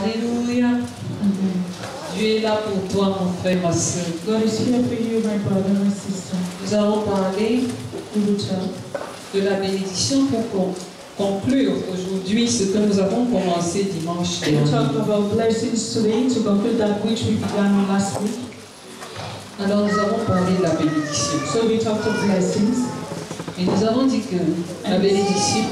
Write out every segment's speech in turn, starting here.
Alléluia. Dieu est là pour toi, mon frère, ma soeur. God is here for you, my brother, my sister. Nous allons parler de la bénédiction pour conclure aujourd'hui ce que nous avons commencé dimanche We'll dernier. talk about blessings today to conclude that which we began last week. Alors nous avons parlé de la bénédiction. So we talked of blessings. Et nous avons dit que la bénédiction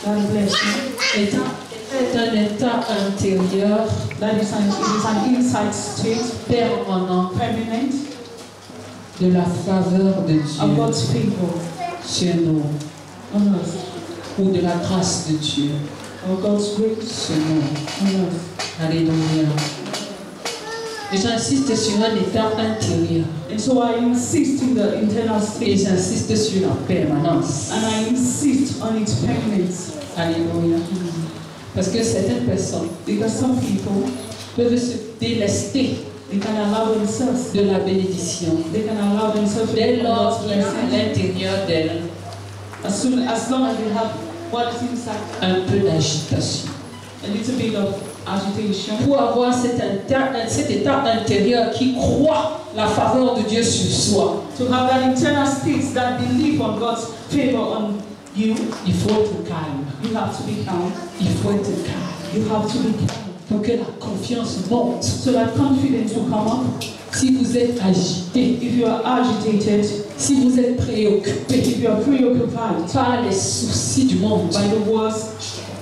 That blessing est un état intérieur that is an inside state, permanent permanent, de la faveur de of Dieu God's favor sur nous, on us, ou de la grâce de Dieu or God's grace sur nous. on us. Alléluia. Et j'insiste sur un état intérieur. And so I insist in the internal Et state, j'insiste sur la permanence. and I insist on its permanence. Alléluia. Parce que certaines personnes Because some people, peuvent se délester they can allow themselves, de la bénédiction they can allow themselves to dès become lors God's qu'il y a à blessing l'intérieur d'elles as long as they have what is inside, un peu d'agitation. a little bit of agitation. Pour avoir cet état intérieur qui croit la faveur de Dieu sur soi, To have that internal state that believe on God's favor on you, il faut être calme. you have to be calm. Il faut être calme. You have to be calm. Pour que la confiance monte. So that confidence will come up. Si vous êtes agité, If you are agitated, si vous êtes préoccupé if you are preoccupied par les soucis du monde, by the world's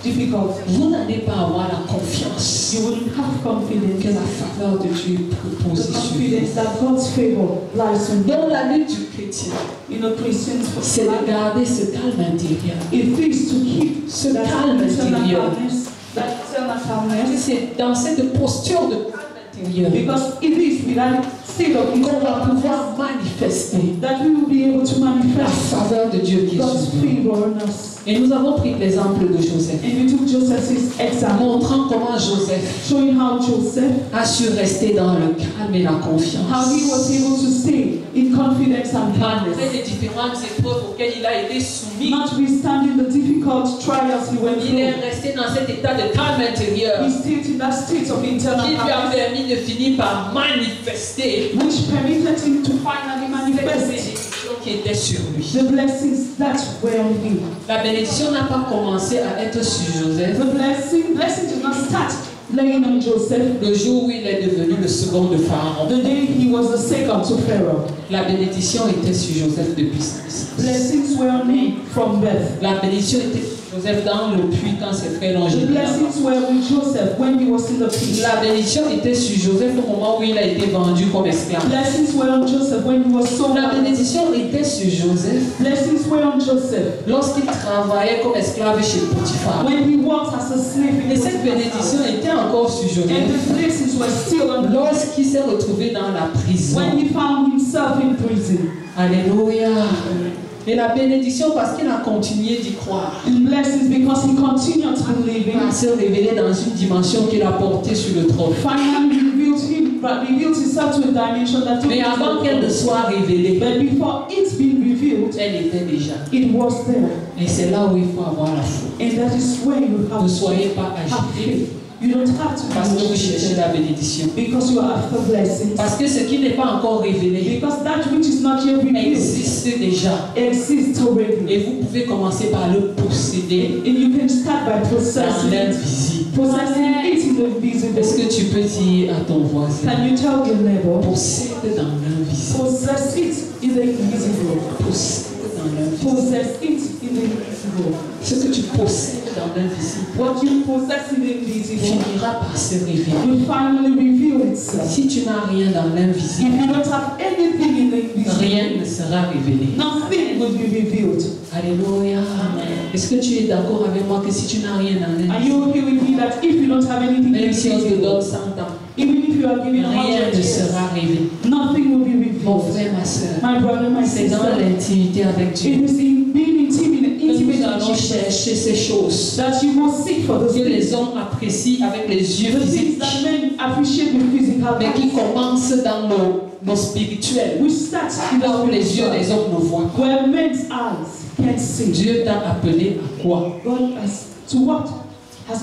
difficulties, vous n'allez pas avoir la confiance you wouldn't have que confidence. la faveur de Dieu est posée The sur vous. confidence that God's favor lies on you. Dans la lutte du chrétien, You know, Christians, c'est de garder ce calme intérieur. it is to keep Ce that calme internal intérieur. calmness, that internal calmness, C'est dans cette posture de calme intérieur because it is with that state of qu'on va internal calmness pouvoir manifester that we will be able to la manifest faveur de Dieu qui est God's sur nous. favor on us. Et nous avons pris l'exemple de Joseph, And we took Joseph's example, montrant comment Joseph showing how Joseph, a su rester dans le calme et la confiance. how he was able to stay in confidence and Malgré calmness, les différentes épreuves auxquelles il a été soumis, notwithstanding the difficult trials he went il est through. resté dans cet état de calme intérieur He stayed in that state of internal qui lui a calmness, permis de finir par manifester which permitted him to finally cette manifest bénédiction qui était sur lui. the blessings that were on him. La bénédiction n'a pas commencé à être sur Joseph The blessing did not start laying on Joseph le jour où il est devenu le second de Pharaon. the day he was the second to Pharaoh. La bénédiction était sur Joseph depuis sa naissance. Blessings were on him from birth. La bénédiction était sur Joseph dans le puits quand ses frères l'ont The jeté. blessings were with Joseph when he was in the pit. La bénédiction était sur Joseph au moment où il a été vendu comme esclave. Blessings were on Joseph when he was sold La out. bénédiction était sur Joseph Blessings were on Joseph lorsqu'il travaillait comme esclave chez Potiphar. when he worked as a slave in Et cette bénédiction Potiphar. était encore sur And Joseph the blessings were still on him lorsqu'il s'est retrouvé dans la prison. when he found himself in prison. Alléluia. Et la bénédiction parce qu'il a continué d'y croire, And blessings because he continued to believe va in. se révéler dans une dimension qu'il a portée sur le trône. Finally revealed himself to a dimension that took Mais him to avant the qu'elle ne throne. soit révélée, But before it's been revealed, elle était déjà. it was there. Et c'est là où il faut avoir la foi. And that is where you have Ne to soyez pas have agités faith. You don't have to parce que vous be cherchez la bénédiction. because you are after blessings. Parce que ce qui n'est pas encore révélé Because that which is not yet revealed existe déjà. exists already. Et vous pouvez commencer par le posséder And you can start by dans possessing l'invisible. it in the invisible. Est-ce que tu peux dire à ton voisin, Can you tell your neighbor, possède dans l'invisible. possess it in the invisible. Possède dans l'invisible. Possess it in the invisible. Ce que tu possèdes dans l'invisible What you possess in the invisible finira par se révéler. will finally reveal itself. Si tu n'as rien dans If l'invisible, you don't have anything in the invisible, rien ne sera révélé. nothing will be revealed. Alléluia. Est-ce que tu es d'accord avec moi que si tu n'as rien dans Are l'invisible, you okay with me that if you don't have anything in the même si on te invisible, donne 100 ans, even if you are given rien 100 ne years, sera révélé? nothing will be Mon revealed. frère, ma soeur, My brother, my c'est dans sister, l'intimité avec Dieu it is in being intimate que nous with allons Jesus chercher ces choses that you must seek for those que les things. hommes apprécient avec les yeux The things physiques, that men appreciate with physical mais qui eyes, commencent dans nos spirituels, which starts in là où the les yeux des hommes nous voient. where men's eyes can see. Dieu t'a appelé à quoi? God has to what?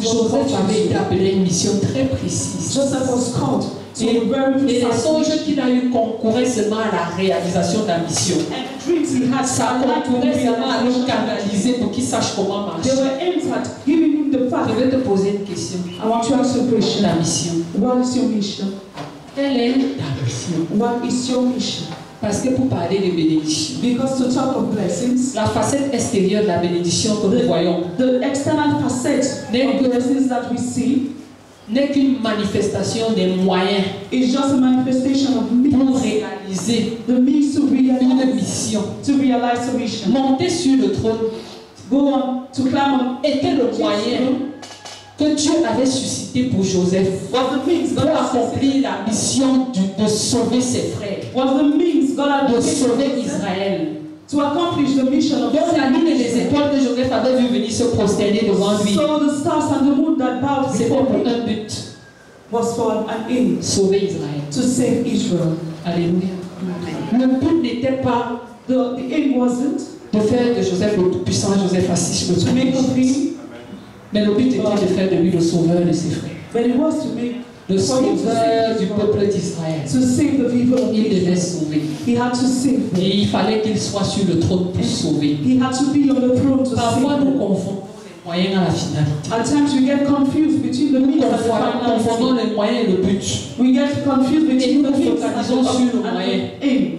Joseph avait été appelé à une mission très précise. Joseph was called to a very Et les precise songes mission. qu'il a eu concouraient seulement à la réalisation de la mission. And the dreams he had, Ça concourait seulement à le canaliser pour qu'il sache comment they marcher. were aimed at giving him the path. Je vais te poser une question. I want to ask you a question. La mission. What is your mission? Quelle est ta mission? What is your mission? Parce que pour parler de bénédiction, Because to talk of blessings, la facette extérieure de la bénédiction que nous voyons the external facet of blessings that we see n'est qu'une manifestation des moyens is just a manifestation of pour means, réaliser the means to une realize mission. a mission. Monter sur le trône Go on to climb on était le moyen que Dieu avait suscité pour Joseph was the means pour God had accomplir la mission de sauver ses frères, was the means God had de given sauver Israël. to accomplish the mission of Donc la lune et les étoiles que Joseph avait vu venir se prosterner devant lui, So the stars and the moon that bowed c'était before pour him un but, was for an aim sauver Israël. to save Israel. Alléluia. Le but n'était pas The aim wasn't de faire de Joseph le tout-puissant, Joseph assis sur le to trône, make of him, mais le but était de faire de lui le sauveur de ses frères, but it was to make le sauveur du peuple d'Israël. to save the people of Il devait Israel. sauver. He had to save them. Et il fallait qu'il soit sur le trône pour sauver. He had to be on the throne to Parfois, save nous them. confondons les moyens à la finalité. At times we get confused between the Nous means and the confondons finality. les moyens et le but. We get confused between the nous means focalisons sur le and moyen. the aim.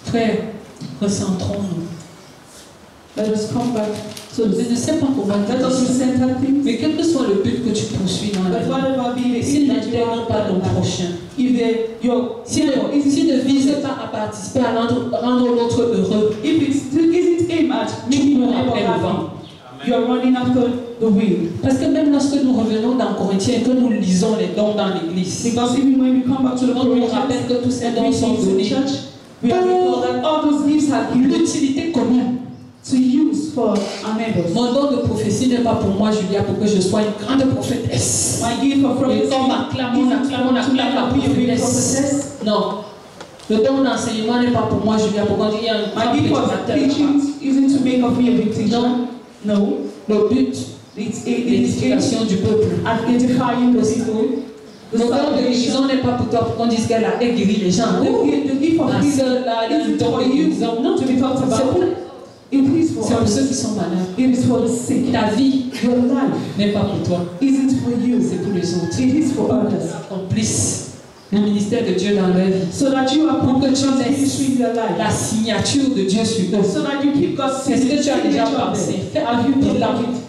Frères, recentrons-nous. Let us come back to Je this. ne sais pas comment Let dire us ça. recenter things. Mais quel que soit le but que tu poursuis dans la But vie, whatever be the s'il aim that you n'intègre pas ton have, prochain, if your s'il ne vise pas à participer à rendre l'autre heureux, if it isn't aimed at making tu your cours neighbor après le happy, vent. you are running after the wind. Parce que même lorsque nous revenons dans Corinthiens et que nous lisons les dons dans l'église, Because even when we come back to the on nous rappelle Corinthians que tous ces and dons we sont see in donnés. church, we are told that all those gifts are given L'utilité commune. to use for our neighbors. Mon don de prophétie n'est pas pour moi, Julia, pour que je sois une grande prophétesse. My gift of Et prophecy on acclame, on acclame, on to acclame la be a big prophétesse. prophetess. Non. Le don d'enseignement n'est pas pour moi, Julia, pour qu'on dise il y a un grand My gift of prédicateur. teaching isn't to make of me a big teacher. Non. No. Le but, It is l'édification du peuple. identifying the people. Le The don de salvation. guérison n'est pas pour toi, pour qu'on dise qu'elle a guéri les gens. Oh, The gift of la healing sœur là, il y a un isn't don for de you guérison. Non, to be talked c'est about. pour, It is for c'est pour us. ceux qui sont malades. It is for the sick. Ta vie Your life n'est pas pour toi, isn't for you. c'est pour les autres. It is for others. Accomplissent le ministère de Dieu dans leur vie. So that you are Pour que tu God's laisses ministry in your life. la signature de Dieu sur eux. So that you keep God's Est-ce que tu as déjà signature on pensé? them. Fais un Have you thought bilan. of it?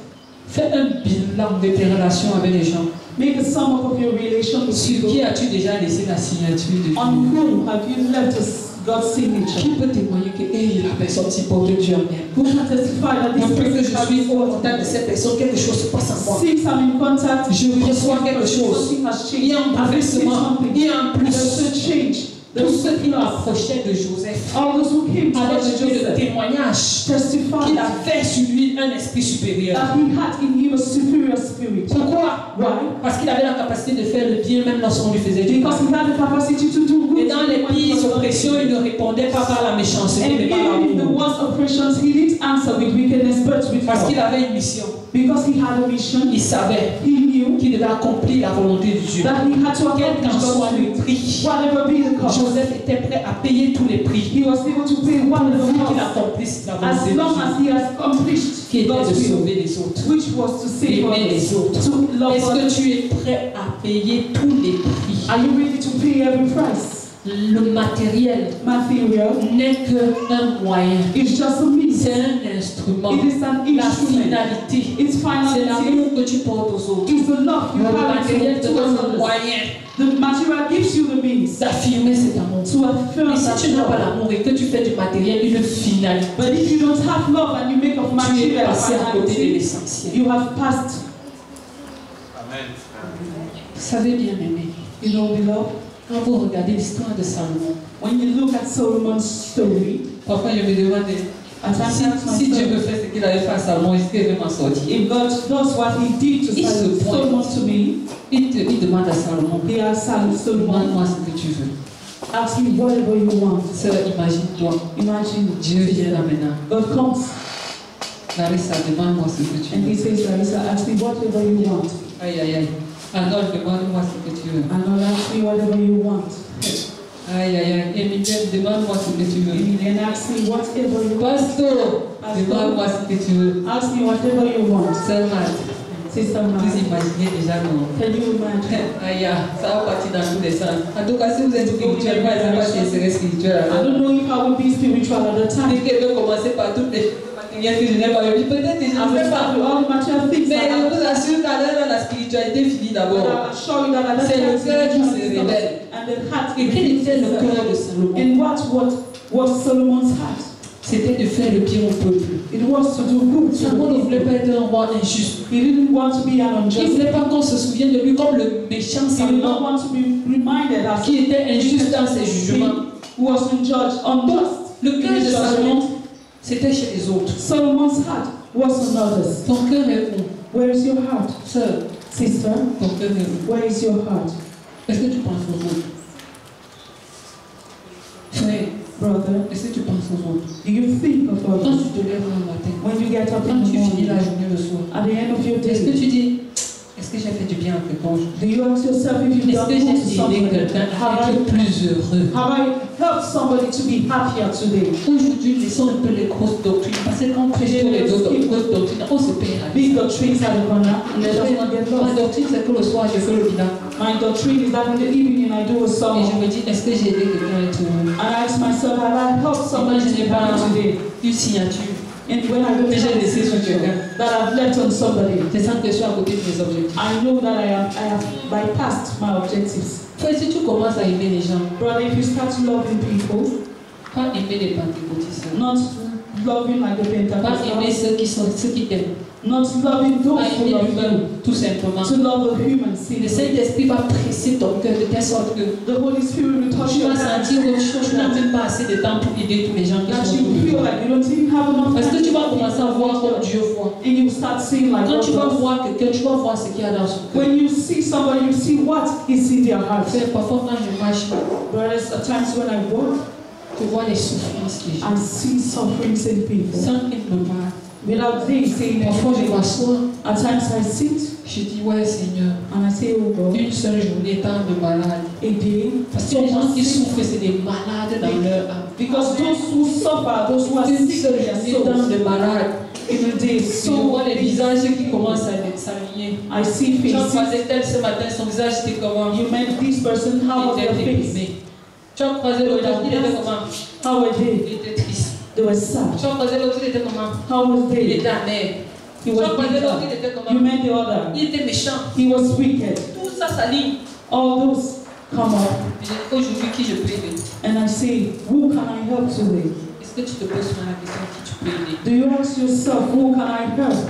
Fais un bilan de tes relations avec les gens. Make a sum up of your relation with Sur qui people. as-tu déjà laissé la signature de Dieu? On whom have you left God's signature? Qui peut témoigner que la personne s'y porte Dieu en elle? Who can testify that this Depuis que je person suis au contact de cette personne, quelque chose se passe en moi. since I'm in contact, Je reçois quelque chose. something has Il y changed. a un I've received bouleversement. something. Il y a un There's a plus. change. Tous There's ceux qui a plus. approchaient de Joseph All those who came to avaient us, besoin de Joseph, témoignages testified qu'il avait sur lui un esprit supérieur. that he had in him a superior spirit. Pourquoi? Why? Parce qu'il avait la capacité de faire le bien même lorsqu'on lui faisait du mal. Because he had the capacity to do good. Et dans les when he pires was oppressions, il ne répondait pas par la méchanceté, And mais par even in the l'amour. worst oppressions, he didn't answer with wickedness, but with Parce qu'il love. avait une mission. Because he had a mission, Il savait he knew qu'il devait accomplir la volonté de Dieu. that he had to Quel accomplish qu'en soit God's le will. prix, Whatever be the cost, Joseph était prêt à payer tous les prix he was able to pay whatever pour qu'il cost, accomplisse la as volonté de long Dieu, as he has accomplished qui était God's de will, sauver les autres, which was to save aimer others, les autres. to love Est-ce others. que tu es prêt à payer tous les prix? Are you ready to pay every price? Le matériel Material n'est qu'un moyen, is just a means. c'est un instrument. It is an La instrument. finalité, Its c'est finality l'amour que tu portes aux autres. is the love you Le have matériel te donne le towards others. moyen The material gives you the means d'affirmer cet amour. to affirm Mais that si tu n'as pas love. l'amour et que tu fais du matériel une finalité, But if you don't have love and you make of tu es material passé à côté de finality, l'essentiel. you have passed. Vous savez bien aimé, You know, beloved, quand vous regardez l'histoire de Salomon, when you look at Solomon's story, parfois je me demande at times I ask si Dieu myself, veut faire ce qu'il avait fait à Salomon, est-ce qu'il veut m'en sortir? if God does what he did to Il se pointe. Solomon to me, Il demande à Salomon, he asks Solomon, demande-moi ce que tu veux. ask me whatever you want. Sœur, imagine-toi, Imagine, Dieu vient là maintenant. God comes, Larissa, demande-moi ce que tu And veux. he says, Larissa, ask me whatever you want. Aïe, aïe, aïe. Arnold, demande-moi ce que tu veux. Arnold, ask me whatever you want. Aïe, aïe, aïe. Emilienne, demande-moi ce que tu veux. And ask me whatever you want. Pasteur, demande-moi ce que tu veux. Ask me whatever you want. Sœur Matt, Sister vous Mary, imaginez déjà non? can you imagine? Aïe, ça va partir dans tous les sens. En tout cas, si vous êtes spirituel, moi, je ne sais pas si je serai spirituel. I don't know if I will be spiritual at the time. Dès qu'elle veut commencer par toutes les matériels que je n'ai pas eu, peut-être que je I ne will sais pas. start with all material things. Mais je But vous assure qu'à l'heure, la spiritualité finit d'abord. I assure you that at that C'est le time, cœur qui se spiritual révèle. and the heart Et quel était le cœur de Salomon? And what was Solomon's heart? C'était de faire le bien au peuple. It was to do good to Salomon ne the voulait people. pas être un roi injuste. He didn't want to be an Il ne unjust. voulait pas qu'on se souvienne de lui comme le méchant He did not Salomon want to be reminded as qui était injuste dans ses jugements. who was unjust, unjust. Le cœur in de his Salomon, judgment. c'était chez les autres. Solomon's heart was on others. Ton cœur est où? Where is your heart? Sœur, Sister, ton cœur est où? where is your heart? Est-ce que tu penses aux autres? Frère, Brother, est-ce que tu penses aux autres? do you think of Quand others? tu te lèves le matin, When you get up quand in the tu finis la morning, journée le soir, at the end of your est-ce que day, tu dis, est-ce que j'ai fait du bien à quelqu'un aujourd'hui? do you ask yourself if you've Est-ce done que j'ai good to aidé somebody? quelqu'un à Have être plus heureux? I helped somebody to be happier today? Aujourd'hui, laissons un peu les grosses doctrines, parce que quand on prêche pour les grosses doctrines, on se perd la vie. Big doctrines at the corner, and let us not get Ma lost. doctrine, c'est que le soir, je fais le bilan. My doctrine is that in the evening I do a Et je song. me dis, est-ce que j'ai aidé quelqu'un à être heureux? And I ask myself, have I helped somebody to be happy today? Une signature. And when I look Que j'ai laissé sur quelqu'un, that I've left on somebody, je sens que je suis à côté de mes objectifs. I know that I have bypassed my objectives. Frère, si tu commences à aimer les gens, Brother, if you start loving people, pas aimer les pentecôtistes, not loving like the pas aimer Pentecostals, ceux qui t'aiment, not loving those pas who aimer love l'humain, you, tout simplement. to love a human Le simply. Saint-Esprit va presser ton cœur de telle sorte que The Holy Spirit will touch tu your vas heart, sentir que tu n'as même pas assez de temps pour aider tous les gens qui that sont you autour de feel toi. like you don't even have enough Parce que time tu vas to commencer à voir comme Dieu voit. and you start seeing like Quand tu vas God does. voir quelqu'un, tu vas voir ce qu'il y a dans son cœur. When you see somebody, you see what is in their heart. Frère, parfois quand je marche, Whereas at times when I walk, tu vois les souffrances des gens. I see sufferings in people Sans qu'ils me parlent. without they saying Parfois je anything. m'assois, At times I sit je dis ouais Seigneur, and I say, oh God, une seule journée tant de malades. a day. Parce que les gens qui souffrent, c'est des malades dans leur âme. Because those who suffer, those who are Une sick seule in their journée tant souls, de malades. in a day, Je so vois les visages qui commencent à s'aligner. I see Tu as faces. croisé tel ce matin, son visage était comment? You met this person, how was Il their était face? déprimé. Tu as croisé l'autre, il était comment? How were they? Il était triste. They were sad. Tu as croisé l'autre, il était comment? How was Il they? était amer. He Tu as was croisé l'autre, il bitter. était You comment? met the other. Il était méchant. He was wicked. Tout ça s'aligne. All those come up. Aujourd'hui, qui je peux aider? And I say, who can I help today? Est-ce que tu te poses souvent la question qui tu peux aider? Do you ask yourself, who can I help?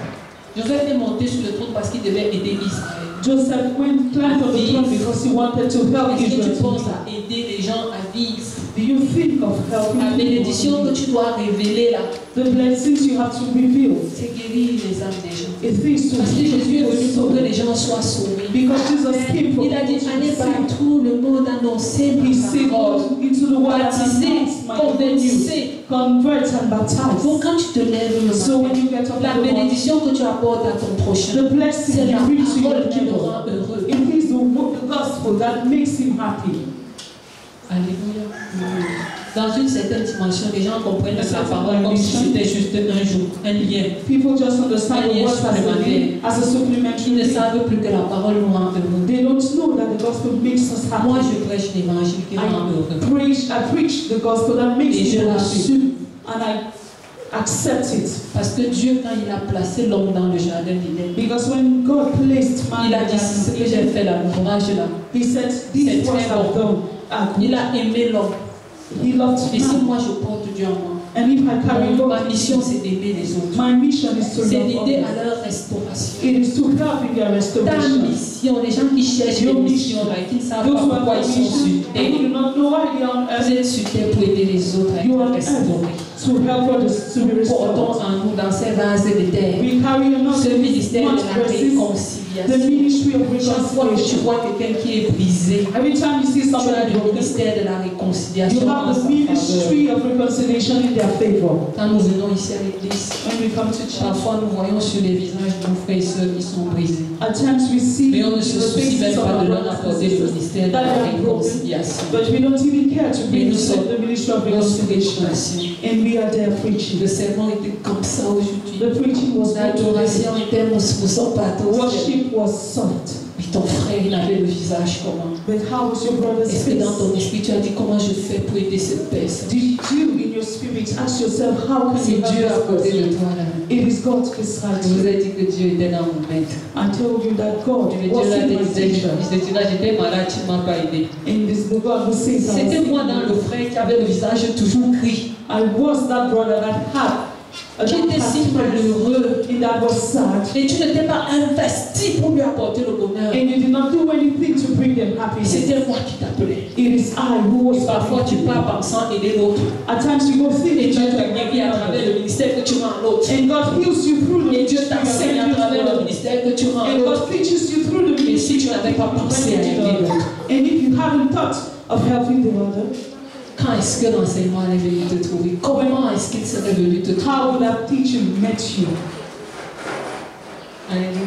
Joseph est monté sur le trône parce qu'il devait aider Israël. Joseph went climbed on the throne because he wanted to help Est-ce que tu Israel. penses à aider les gens à vivre? Do you think of helping La bénédiction que people? tu dois révéler là, The blessings you have to reveal. c'est guérir les âmes des gens. It is to Parce que Jésus est venu pour que heal. les gens soient sauvés. Because Jesus came for Il a dit, people to allez be saved. partout le monde, annoncer He ma said, parole. go into the world and Baptiser, announce my good news. convertissez. Convert and baptize. Donc quand tu te lèves le So when matin, you get up la in the morning, bénédiction que tu apportes à ton prochain, the blessing c'est la you bring to your parole qui le neighbor. rend heureux. It is the gospel that makes him happy. Alléluia. Dans une certaine dimension, les gens comprennent la parole comme si c'était juste un jour, un lien. People just understand the Yes, words as a Ils supplementary ne thing. savent plus que la parole nous rend heureux. They don't know that the gospel makes us Moi, happy. je prêche l'évangile qui rend heureux. I preach the gospel that makes Et je me happy. l'assume. And I accept it. Parce que Dieu, quand il a placé l'homme dans le jardin d'Éden, Because when God placed man il a in dit, ce que j'ai fait là, l'ouvrage là, He said, these C'est works très I've bon. done are good. il a aimé l'homme. He loved Et si man. moi je porte Dieu en moi, And if I carry ma God, mission c'est d'aimer les autres. my mission is to C'est love d'aider others. à leur restauration. It is to help in their Ta restoration. mission, les gens qui cherchent Your des mission. missions là, et qui ne savent Those pas who pourquoi have ils a sont sur mission, they terre. do not know why they are on Vous earth. êtes sur terre pour aider les autres à You être are on restaurés. earth to help others to be Portons restored. en nous dans ces vases de terre We carry ce another ministère much de la verses réconciliation. réconciliation. ministry of Chaque fois que tu reconciliation. vois quelqu'un qui est brisé, Every time you see tu as somebody le broken, ministère de la you réconciliation en have sa the faveur. ministry of reconciliation in their favor. Quand nous venons ici à l'église, When we come to church, parfois nous voyons sur les visages de nos frères et sœurs qui sont brisés. at times we see Mais on ne the se soucie faces même of pas our de leur brothers and apporter le sisters ministère de that la are broken, réconciliation. but we don't even care to bring nous sommes the ministry of Notre reconciliation. prédication. And we are there preaching. Le sermon était comme ça aujourd'hui. The preaching was L'adoration était mon pathos. worship was soft. Puis ton frère, il avait le visage comment? But how was your brother's Est-ce que dans face? ton esprit, tu as dit comment je fais pour aider cette personne? Did you, in your spirit, ask yourself, how can C'est you Dieu à help côté this de person? toi là. It is God beside Je vous you. ai dit que Dieu était dans mon maître. I told you that God Et le was Dieu là in my disait, teacher. j'étais malade, tu ne m'as pas aidé. And this the God who says I C'était was moi dans le frère qui avait le visage toujours gris, I was that brother that had qui était si malheureux. and that was sad. Et tu n'étais pas investi pour lui apporter le bonheur. And you did not do anything to bring them happiness. C'était moi qui t'appelais. It is I who Et was parfois tu pars pensant aider l'autre. At times you go Et thinking Dieu that t'a guéri à travers le ministère que tu rends à l'autre. and God heals you through the Et Dieu ministry of t'enseigne à travers le God. ministère que tu rends à And l'autre. God teaches you through the Et si tu ministry n'avais pas pensé à aider l'autre, And if you haven't thought of helping the other, quand est-ce que l'enseignement est venu te trouver? Comment est-ce qu'il serait venu te trouver? how would that teaching met you? Alléluia.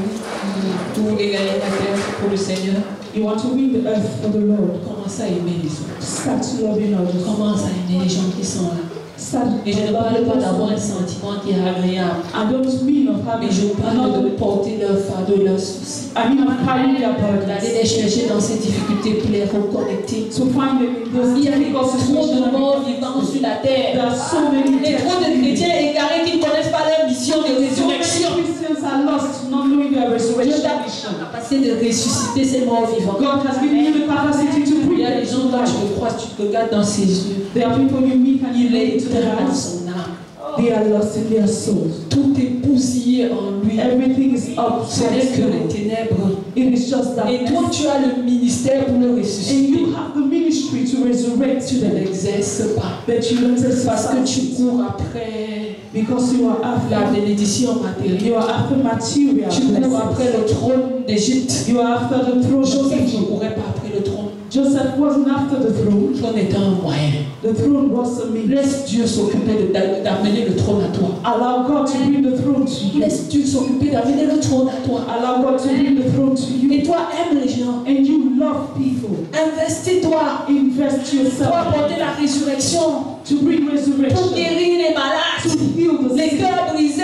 Pour égayer la terre pour le Seigneur, You want to win the earth for the Lord. commence à aimer les autres. Start loving others. Commence à aimer les gens qui sont là. Start Et je ne parle loving pas d'avoir un others. sentiment qui est agréable, I don't mean of having mais je parle de another. porter leur fardeau, leurs soucis. I mean of carrying their D'aller burdens. les chercher dans ces difficultés pour les reconnecter. To find them in those Il y a difficult trop de situations. morts vivants sur la There terre. are so many Et trop de chrétiens égarés qui ne connaissent pas leur mission de So many résurrection. Christians are lost, not knowing their Dieu resurrection t'a mission. la capacité de ressusciter ces morts vivants. God has given you the capacity to Il bring y a des gens là, tu le crois, tu te regardes dans ses yeux. There are people you meet and you Il look est into their éteint dans eyes. son âme. They are lost in their souls. Tout est bousillé en lui. Everything is Ce n'est que les upside down. ténèbres. It is just Et toi, darkness. tu as le ministère pour le And ressusciter. you have the ministry to resurrect Tu ne them. l'exerces pas. But you don't Parce que tu exercise cours après because you are la after. bénédiction matérielle. You are after material Tu cours après blessings. le trône d'Égypte. You are after the throne of Joseph ne Egypt. courait pas après le trône. Joseph wasn't after the throne. Le trône était un moyen. The throne was a means. Laisse Dieu s'occuper d'amener le trône à toi. Allow God to bring the throne to you. Laisse Dieu s'occuper d'amener le trône à toi. Allow God to bring the throne to you. Et toi, aime les gens. And you love people. Investis-toi Invest pour yourself apporter la résurrection, to bring pour resurrection. guérir les To malades, heal the les sick. cœurs brisés,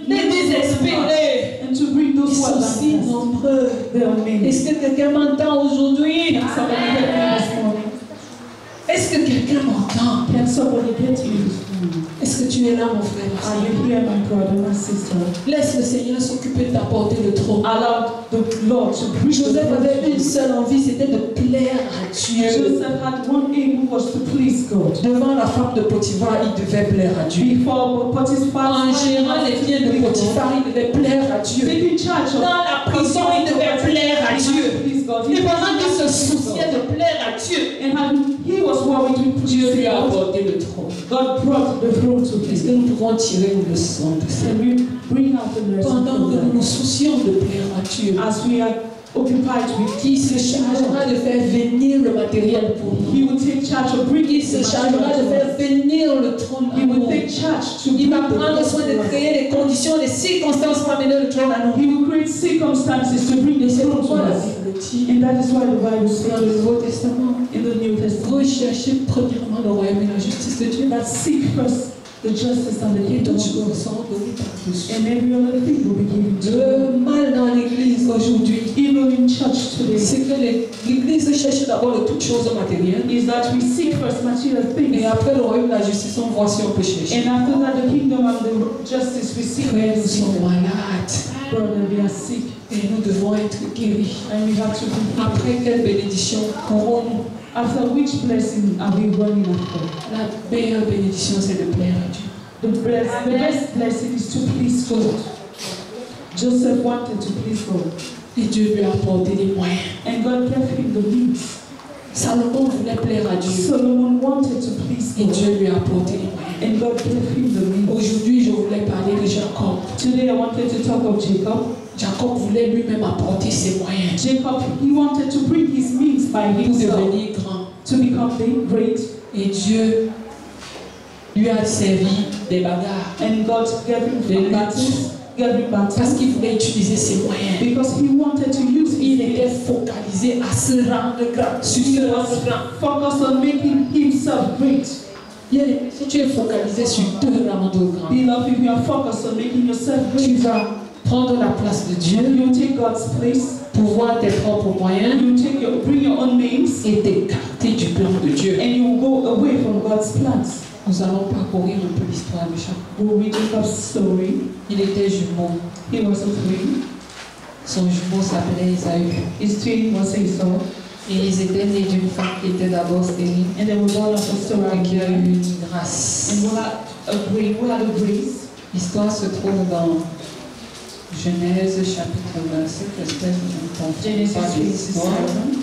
les désespérés. And to bring Ils those who sont are si downcast. nombreux. There are many. Est-ce que quelqu'un m'entend aujourd'hui? Can somebody get me this morning? Est-ce que quelqu'un m'entend? Can somebody get me this morning? Est-ce que tu es là, mon frère? Are you here, my brother, my sister? Laisse le Seigneur s'occuper de t'apporter le trône. Allow the Lord to bring the Joseph throne avait to une you. seule envie, c'était de plaire à Dieu. Joseph had one aim, who was to please God. Devant la femme de Potiphar, il devait plaire à Dieu. Before Potiphar, En gérant les biens de Potiphar, il devait plaire à Dieu. taking charge of Dans la prison, il devait plaire à Dieu. please God. Et pendant qu'il se souciait de plaire à Dieu, And he was worried with Dieu lui a God. apporté le trône. God brought the throne to Est-ce him. que nous pouvons tirer une leçon de ça? And we bring out the lesson Pendant from que nous that. nous soucions de plaire à Dieu, As we are occupied with qui se chargera de faire venir le matériel pour nous? He will take charge of bringing Qui se chargera de faire venir le trône à He will nous? take charge to Il bring va prendre the soin de throne. créer les conditions, les circonstances pour amener le trône à nous. He will create circumstances to bring Et the c'est throne to pourquoi la us. Bible dit And that is why the Bible dans le says Nouveau Testament, in the New Testament recherchez premièrement le royaume et la justice de Dieu. that seek first the justice and the Et kingdom toutes of choses God. sont données par-dessus. And every other thing will be given to you. Le mal dans l'église aujourd'hui, Even in church today c'est que l'église cherche d'abord de toutes choses matérielles. is that we seek first material Et things. après le royaume et la justice, on voit si on peut chercher. And after that, the kingdom and the justice we seek. Frères, nous sommes malades Brother, we are sick. et nous devons être guéris. And we have to be happy. Après quelle bénédiction courons-nous? After which blessing are we running after? La meilleure bénédiction, c'est de plaire à Dieu. The best blessing is to please God. Joseph wanted to please God. Et Dieu lui a apporté des moyens. And God gave him the means. Salomon voulait plaire à Dieu Solomon wanted to please et God. Dieu lui a apporté des moyens. And God gave him the means. Aujourd'hui, je voulais parler de Jacob. Today I wanted to talk of Jacob. Jacob voulait lui-même apporter ses moyens Jacob, he wanted to bring his means by pour himself devenir grand. to become great. Et Dieu lui a servi des bagarres. And God gave him battles, Parce qu'il voulait utiliser ses moyens. because he wanted to use Il his était focalisé à se rendre grand. Sur se rendre grand. focus on making himself great. Si tu es focalisé sur te rendre grand, Beloved, if you are focused on making yourself tu great, vas prendre la place de Dieu, you take God's place, pour voir tes propres moyens bring your own names, et t'écarter du plan de Dieu. and you go away from God's plans. Nous allons parcourir un peu l'histoire de Jacob. We'll read Jacob's story. Il était jumeau. He was a twin. Son jumeau s'appelait Isaïe. His twin was Esau, Et ils étaient nés d'une femme qui était d'abord stérile and they were born of a et sterile qui a eu man. une grâce. And we had a grace. L'histoire se trouve dans Genèse chapitre 27, j'espère que je ne comprends Genesis pas de l'histoire. 27.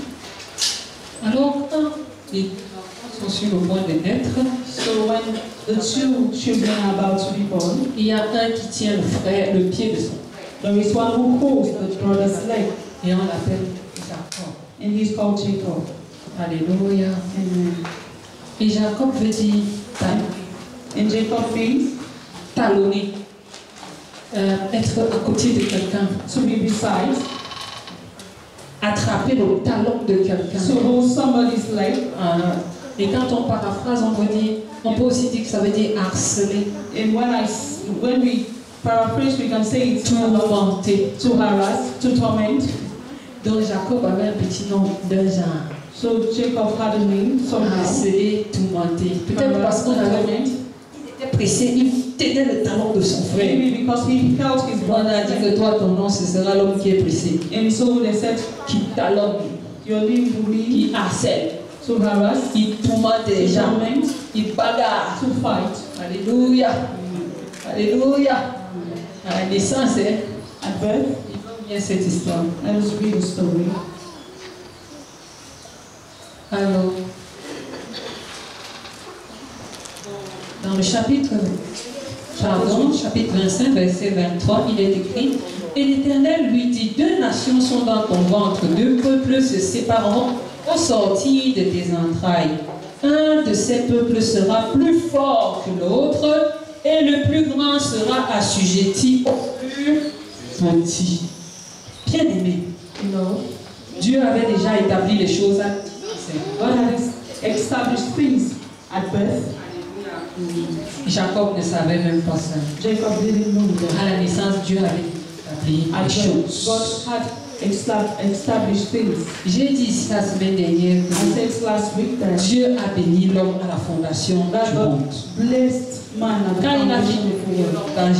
Alors quand les enfants sont sur le point de naître, So when the two children are about to be born, il y a un qui tient le pied de son there is one who holds the brother's leg, et on l'appelle Jacob. and he's called Jacob. Alléluia. Amen. Et Jacob veut dire And Jacob means talonner, être à côté de quelqu'un, to be beside, attraper le talon de quelqu'un. to hold somebody's leg. Et quand on paraphrase, on peut aussi dire que ça veut dire harceler, And when we paraphrase, we can say it's tourmenter. to harass, to torment. Donc Jacob avait un petit nom d'un genre. So Jacob had a name somehow. Harceler, tourmenter. Peut-être parce qu'on avait il était pressé, il tenait le talon de son frère. Maybe because he held his On a brother's dit leg. que toi, ton nom, ce sera l'homme qui est pressé, And so they said, qui talonne, your name will be qui harcèle, to harass, qui tourmente les to gens, torment, qui bagarre. to fight. Alléluia. Alléluia. À la naissance, At birth, il faut bien cette histoire. let us read the story. Alors, dans le chapitre 25, verset 23, il est écrit: Et l'Éternel lui dit, 2 nations sont dans ton ventre, 2 peuples se sépareront au sortir de tes entrailles. Un de ces peuples sera plus fort que l'autre, et le plus grand sera assujetti au plus petit. Bien-aimé, Dieu avait déjà établi les choses à God had established things at birth. Jacob ne savait même pas ça. Jacob didn't know that. À la naissance, Dieu avait établi At les birth, choses. God had established things. J'ai dit ici la semaine dernière I que said last week that Dieu a béni l'homme à la fondation du God monde. blessed man at the Quand il a foundation fini of the world. dans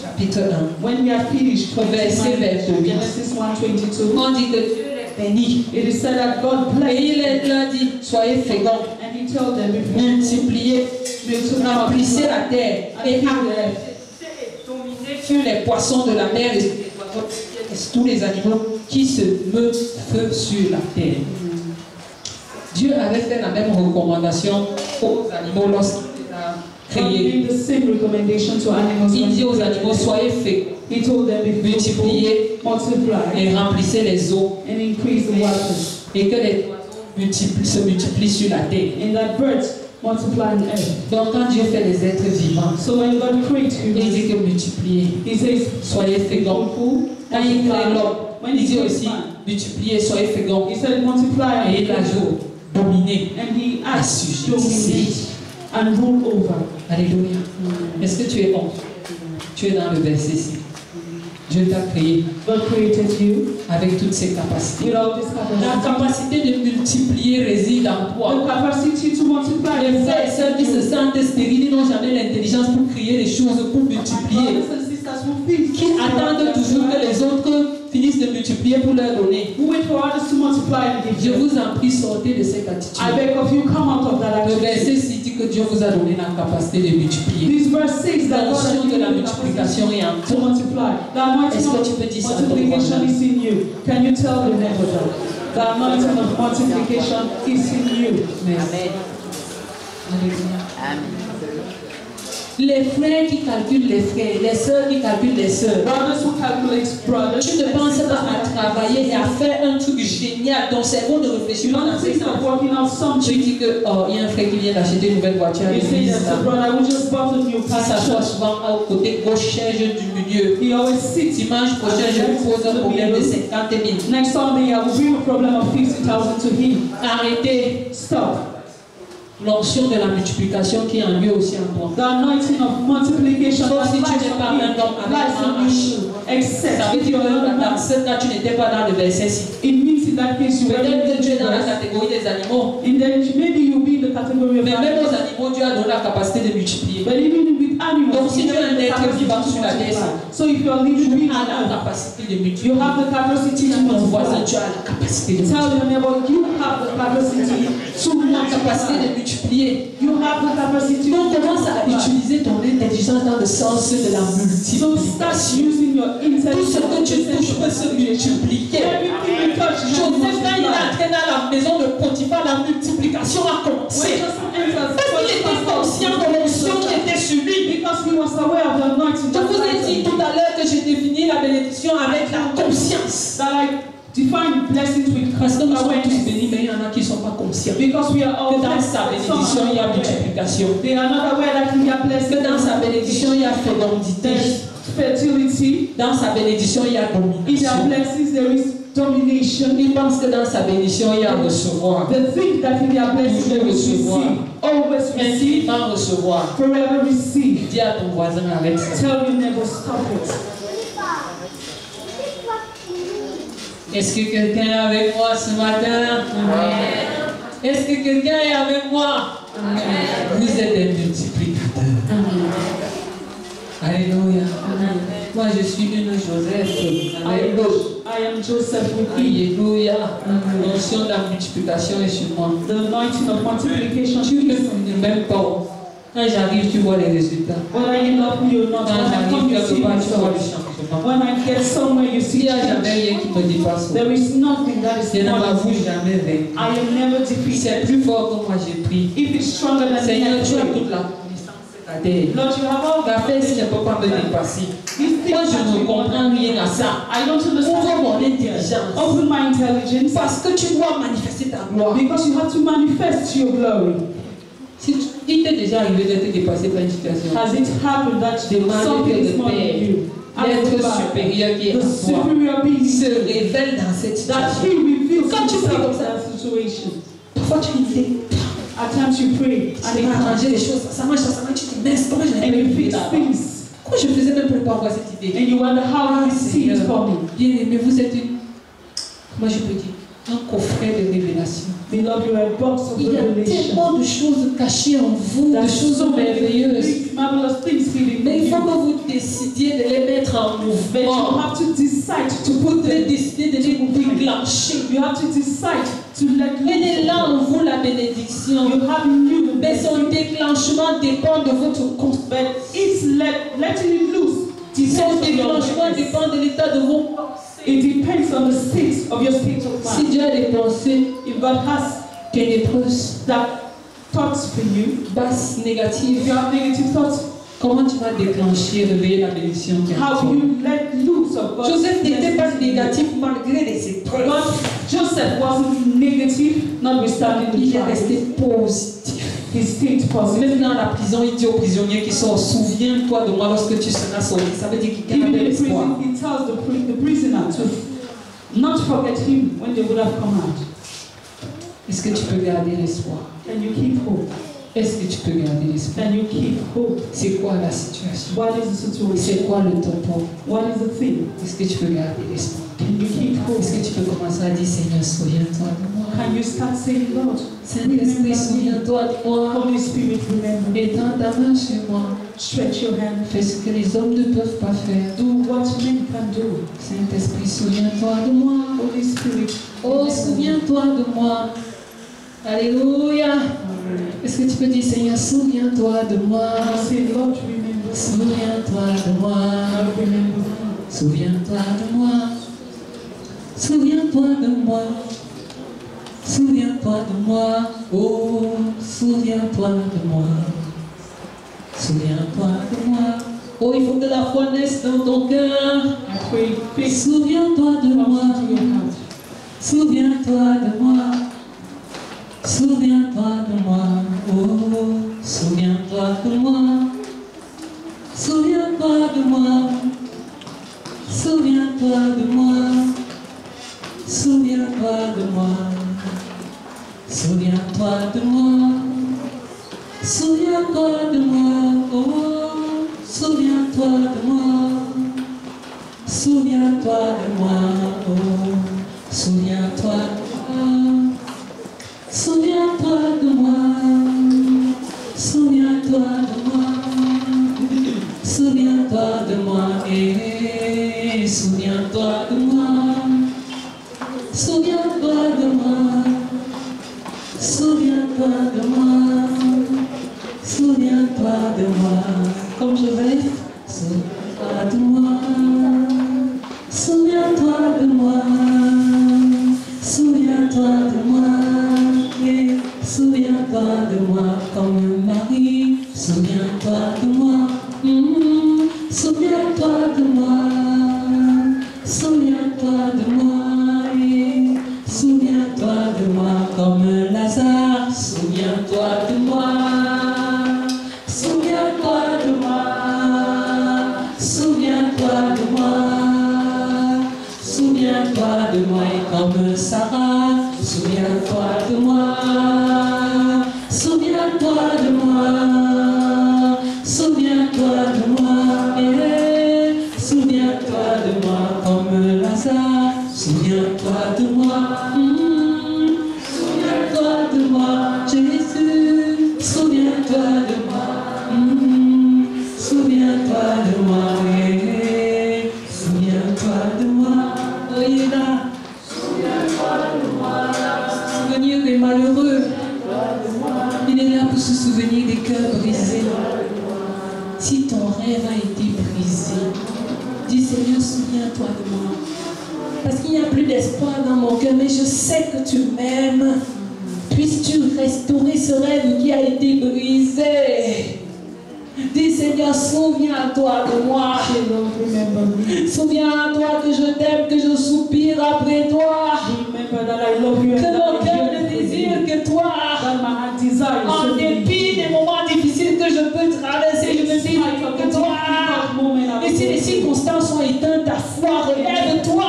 chapitre 1, When we had finished Verset 28. Genesis 1:22, on dit que Dieu les bénit. it is said that God Et blessed, il leur dit, soyez féconds, and He told them, if you multipliez, remplissez la terre et and dominez sur les poissons de la mer et sur les oiseaux, et sur tous les animaux qui se meuvent feu sur la terre. Dieu avait fait la même recommandation aux animaux lorsqu'il les a God créés. gave the same recommendation to animals. Il when dit He aux created animaux, them. soyez féconds, He told them, be fruitful, multipliez multiply, et remplissez les eaux, and increase the waters, et que les oiseaux se multiplient sur la terre. and that birds multiply on earth. Donc quand Dieu fait les êtres vivants, So when God creates il humans, dit que multipliez, He says, soyez féconds. fruitful, Quand il crée l'homme, When il He dit creates aussi, man, multipliez, soyez féconds. He said, multiply Et il ajoute, dominez, and He adds, assujettissez. dominate and rule over. Alléluia. Est-ce que tu es bon? Tu es dans le verset ici. Dieu t'a créé God created you avec toutes ses capacités. with all this La capacity. capacité de multiplier réside en The toi. capacity to multiply. Les frères et sœurs qui se sentent stériles n'ont jamais l'intelligence pour créer les choses, pour multiplier. Brothers and sisters who feel Qui attendent toujours que les autres finissent de multiplier pour leur donner. who wait for others to multiply and give Je you. vous en prie, sortez de cette I attitude. beg of you, come out of that Le attitude. verset ci dit que Dieu vous a donné la capacité de multiplier. This verse says that La God has notion de given la you the multiplication capacity est en to toi. multiply. The anointing Est-ce que of tu peux dire ça à ton multiplication voisin? is in you. Can you tell the neighbor that? The anointing of multiplication is in you. Amen. Alléluia. Les frères qui calculent les frères, les sœurs qui calculent les sœurs. Brothers who calculate brothers. Tu ne penses pas à travailler et à faire un truc génial. Ton cerveau ne réfléchit pas dans ce sens. Tu dis que, oh, il y a un frère qui vient d'acheter une nouvelle voiture à l'église. Il s'assoit souvent au côté gauche, chaise du milieu. Dimanche prochain, je lui pose un problème de 50 000. Next Sunday, I will bring a problem of 50,000 to him. Arrêtez. Stop. L'onction de la multiplication qui est en lui aussi en toi. The anointing of multiplication. Sauf si tu n'es pas un homme avec un H. Ça veut dire que dans ce cas, tu n'étais pas dans le verset 6. It means in that case you were peut-être que tu es dans la catégorie des animaux. And then maybe you'll be in the category of mais même aux animaux, Dieu a donné la capacité de multiplier. But even with animals, donc si tu es un être vivant sur la terre, so if you are living tu as la capacité de multiplier. You have the capacity to ton voisin, tu as la capacité de multiplier. Tell your neighbor, you have the capacity to la capacité de multiplier. You have the capacity. Donc commence à utiliser ton intelligence dans le sens de la multiplication. So start using your intelligence. Tout ce que tu touches peut se multiplier. Joseph, quand il est entré dans la maison de Potiphar, la multiplication a commencé. Parce qu'il était conscient de l'onction qui était sur lui. Because he was aware of the anointing. Je vous ai dit tout à l'heure que j'ai défini la bénédiction avec la conscience. Define blessings with parce que nous sommes tous bénis, mais il y en a qui ne sont pas conscients. Because we are all que dans sa bénédiction, il y a multiplication. They are not aware that he has blessed. Que dans sa bénédiction, il y a fécondité. Fertility. Dans sa bénédiction, il y a domination. In their blessings, there is domination. Il pense que dans sa bénédiction, il y a recevoir. They think that in their blessings, there is receive. Always receive. Infiniment recevoir. Forever receive. Dis à ton voisin, arrête ça. Tell your neighbor, stop it. Est-ce que quelqu'un est avec moi ce matin? Amen. Est-ce que quelqu'un est avec moi? Amen. Vous êtes des multiplicateurs. Alléluia. Moi je suis une Joseph. I am Joseph with you. Alléluia. L'onction de la multiplication est sur moi. The anointing of multiplication. Tu ne m'aimes pas. Quand j'arrive, tu vois les résultats. When I love you, not quand j'arrive quelque part, tu vois le changement. When I get somewhere, you see. Il n'y a jamais rien qui me dépasse. There is nothing that is je ne m'avoue jamais vaincu. I am never defeated. C'est plus fort que moi j'ai pris. If it's stronger than Seigneur, tu as toute la connaissance. Lord, you have all la fesse ne peut pas me dépasser. Moi, je ne comprends rien à ça. I don't understand. Ouvre mon intelligence. Open my intelligence. Parce que tu dois manifester ta gloire. Because you have to manifest your glory. Si il t'est déjà arrivé d'être dépassé par une situation. Has it happened that something is more than you? L'être supérieur qui est en toi se révèle dans cette situation. Quand tu pries comme ça, parfois tu dis, at times you pray, tu vas arranger les choses, ça marche, tu te dis, mais comment je n'ai pas fait là? Comment je faisais même pour pas avoir cette idée? And you wonder how you see it for me. Bien aimé, vous êtes une, comment je peux dire, un coffret de révélation. Il y a tellement de choses cachées en vous, de choses merveilleuses. Mais il faut que vous décidiez de les mettre en mouvement. Vous devez décider de les déclencher. Et là en vous la bénédiction. Mais son déclenchement dépend de votre confiance. Son déclenchement dépend de l'état de vos pensées. It depends on the state of your state of mind. Si Dieu a des pensées, if God has ténébreuses, thoughts for you, basses, négatives, if you have negative thoughts, comment tu vas déclencher, réveiller la bénédiction qui est en toi? How you let loose of God? Joseph n'était pas négatif malgré les épreuves. Joseph wasn't negative, notwithstanding the il est resté positif. He stayed positive. Même dans la prison, il dit aux prisonniers qui sortent, souviens-toi de moi lorsque tu seras sorti. Ça veut dire qu'il gardait l'espoir. He tells the prisoner to not forget him when they would have come out. Est-ce que tu peux garder l'espoir? Can you keep hope? Est-ce que tu peux garder l'espoir? Can you keep hope? C'est quoi la situation? What is the situation? C'est quoi le topo? What is the thing? Est-ce que tu peux garder l'espoir? Can you keep hope? Est-ce que tu peux commencer à dire, Seigneur, souviens-toi de moi? Can you start saying, Lord, Saint-Esprit, souviens-toi de moi. Holy Spirit, remember. Étends ta main sur moi. Stretch your hand. Fais ce que les hommes ne peuvent pas faire. Do what men can do. Saint-Esprit, souviens-toi de moi. Holy Spirit, oh, souviens-toi de moi. Alléluia. Est-ce que tu peux dire, Seigneur, souviens-toi de moi. Say, Lord, remember. Souviens-toi de moi. Remember. Souviens-toi de moi. Souviens-toi de moi. Souviens-toi de moi. Oh, souviens-toi de moi. Souviens-toi de moi. Oh, il faut que la foi naisse dans ton cœur. Souviens-toi de moi. Souviens-toi de moi. Souviens-toi de moi. Oh, souviens-toi de moi. Souviens-toi de moi. Souviens-toi de moi. Souviens-toi de moi. Souviens-toi de moi. Souviens-toi de moi. Oh, souviens-toi de moi. Souviens-toi de moi. Oh, souviens-toi de moi. Souviens-toi de moi. Souviens-toi de moi. Souviens-toi de moi. Et souviens-toi de moi. Souviens-toi de moi. Souviens-toi de moi. Souviens-toi de moi. Comme je vais. Souviens-toi de moi. Souviens-toi de moi. Souviens-toi de moi. Et souviens-toi de moi comme un mari. Souviens-toi de moi. Souviens-toi de moi. Souviens-toi de moi. Et souviens-toi de moi comme un Lazare. Souviens-toi de moi. Souviens-toi de moi. Souviens-toi de moi. Souviens-toi de moi et comme Sarah. Souviens-toi de moi. Souviens-toi de moi. Souviens-toi de moi. Et souviens-toi de moi comme Lazare. Souviens-toi de moi. Souviens-toi de moi, Jésus. Souviens-toi de moi. Souviens-toi de moi. Et souviens-toi de moi. Oh, il est là. Souviens-toi de moi. Souvenir des malheureux. Il est là pour se souvenir des cœurs brisés. Si ton rêve a été brisé, dis Seigneur, souviens-toi de moi. Parce qu'il n'y a plus d'espoir dans mon cœur, mais je sais que tu m'aimes. Puisses-tu restaurer ce rêve qui a été brisé. Dis Seigneur, souviens-toi de moi. Souviens-toi que je t'aime, que je soupire après toi. Que mon cœur ne désire que toi. En dépit des moments difficiles que je peux traverser, je ne désire que toi. Et si les circonstances ont éteint ta foi, relève-toi.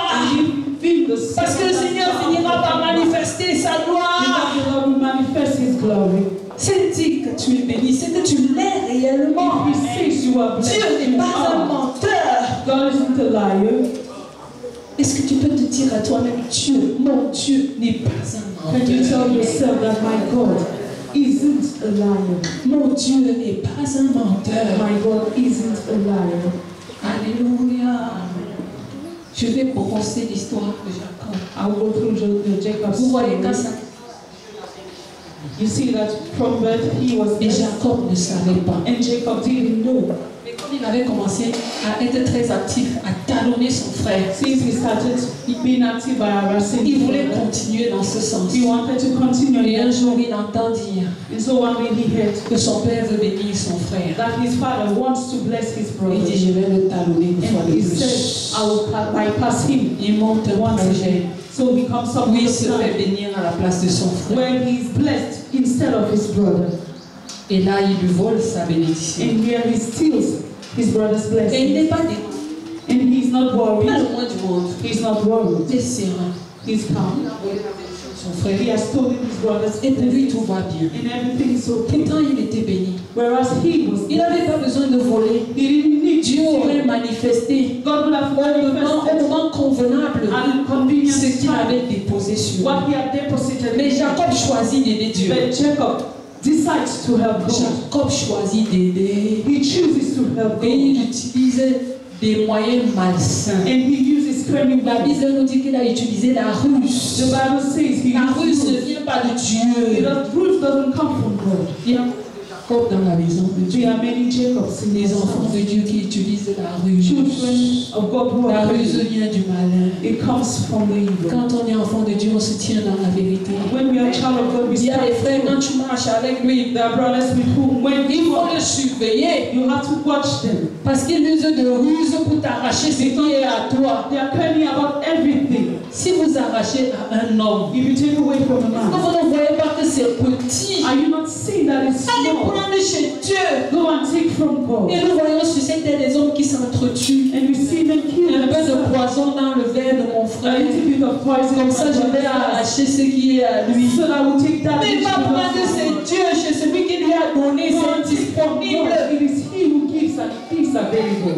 Parce que le Seigneur finira par manifester sa gloire. C'est dit que tu es béni, c'est que tu l'es réellement. Dieu n'est pas un menteur. Est-ce que tu peux te dire à toi-même, Dieu, mon Dieu n'est pas un menteur. Can you tell yourself that my God isn't a liar? Mon Dieu n'est pas un menteur. My God isn't a liar. Alléluia. Je vais brosser l'histoire de Jacob. I will go through Jacob's Vous voyez quand story. ça. You see that from birth he was Et blessed, Jacob ne savait pas. and Jacob didn't know. Mais comme il avait commencé à être très actif, à talonner son frère, Since he started being active by harassing il him, voulait continuer dans ce sens. he wanted to continue. Et un jour, il entend dire And so one day he heard que son père veut bénir son frère. that his father wants to bless his brother. Il dit, je vais le talonner une fois And de he plus. said, I will bypass him Il monte un once projet again. So he comes up où il with se a fait plan bénir à la place de son frère. where he is blessed instead of his brother. Et là, il lui vole sa bénédiction. And here he steals his brother's Et il blessing. n'est pas dégoûté, And he's not pas worried. le moins du monde. He's not worried. Il est serein. He's calm. Il a volé la bénédiction de son He frère. has stolen his brother's Et pour lui, blessing. tout va bien. And everything is okay. Pourtant, il était béni. Whereas he was, Il n'avait pas besoin de voler. he didn't need Dieu aurait manifesté God would have manifested au moment convenable and convenient ce qu'il time avait déposé sur lui. what he had deposited. Mais Jacob choisit d'aider Dieu. But Jacob decides to help God. Jacob choisit d'aider. He chooses to help Et God. il utilise des moyens malsains. And he uses cunning La methods. Bible nous dit qu'il a utilisé la The ruse. Bible says he La ruse used ne ruse. vient pas de Dieu. Ruse doesn't come from God. Il y a beaucoup de gens Jacob dans la maison de Dieu. There are many Jacobs in Des this enfants house. de Dieu qui utilisent la ruse. Children of God who La are ruse free. vient du malin. It comes from the evil. Quand on est enfant de Dieu, on se tient dans la vérité. When we are child of God, we Il y a des frères, stand. quand tu marches avec lui, There are brothers with whom, when il faut le surveiller. you have to watch them. Parce qu'ils usent de ruse pour t'arracher ce qui est à toi. They are cunning about everything. Si vous arrachez à un homme, If you take away from a est-ce que man, vous ne voyez pas que c'est petit? are you not seeing that it's Allez small? prendre chez Dieu. Go and take from God. Et nous voyons sur cette terre des hommes qui s'entretuent. And we see them kill Un peu de themselves. poison dans le verre de mon A frère. little bit of poison. Comme ça, je vais arracher ce qui est à lui. So that I will take that Mais which pas belongs prendre to c'est God. Dieu chez celui qui lui a donné, Go and c'est take from disponible. God. It is He who gives and He is available.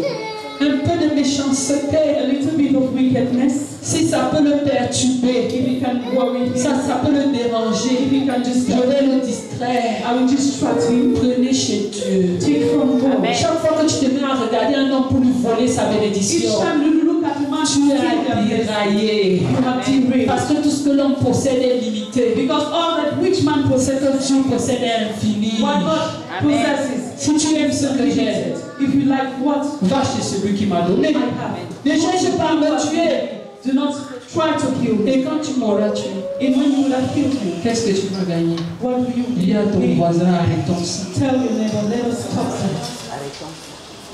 Un peu de méchanceté, A little bit of wickedness. si ça peut le perturber, If it can worry him, ça peut le déranger, if it can je distract vais him, le distraire. I will distract him. Prenez chez Dieu. Take from God. Chaque fois que tu te mets à regarder un homme pour lui voler sa Each bénédiction, time you look at a man, tu you es see their blessing. déraillé. You have derailed. Parce que tout ce que l'homme possède est limité. Because all that which man Ce que possesses, Dieu possède est infini. what God possesses. Si tu aimes ce que j'ai, If you like what va chez celui qui m'a donné. I have, Ne cherche pas à me tuer. do not try to kill me. Et quand tu m'auras tué, And when you will have killed me, qu'est-ce que tu vas gagner? what will you Dis à ton gain? voisin, arrêtons ça. Tell your neighbor, let us stop that.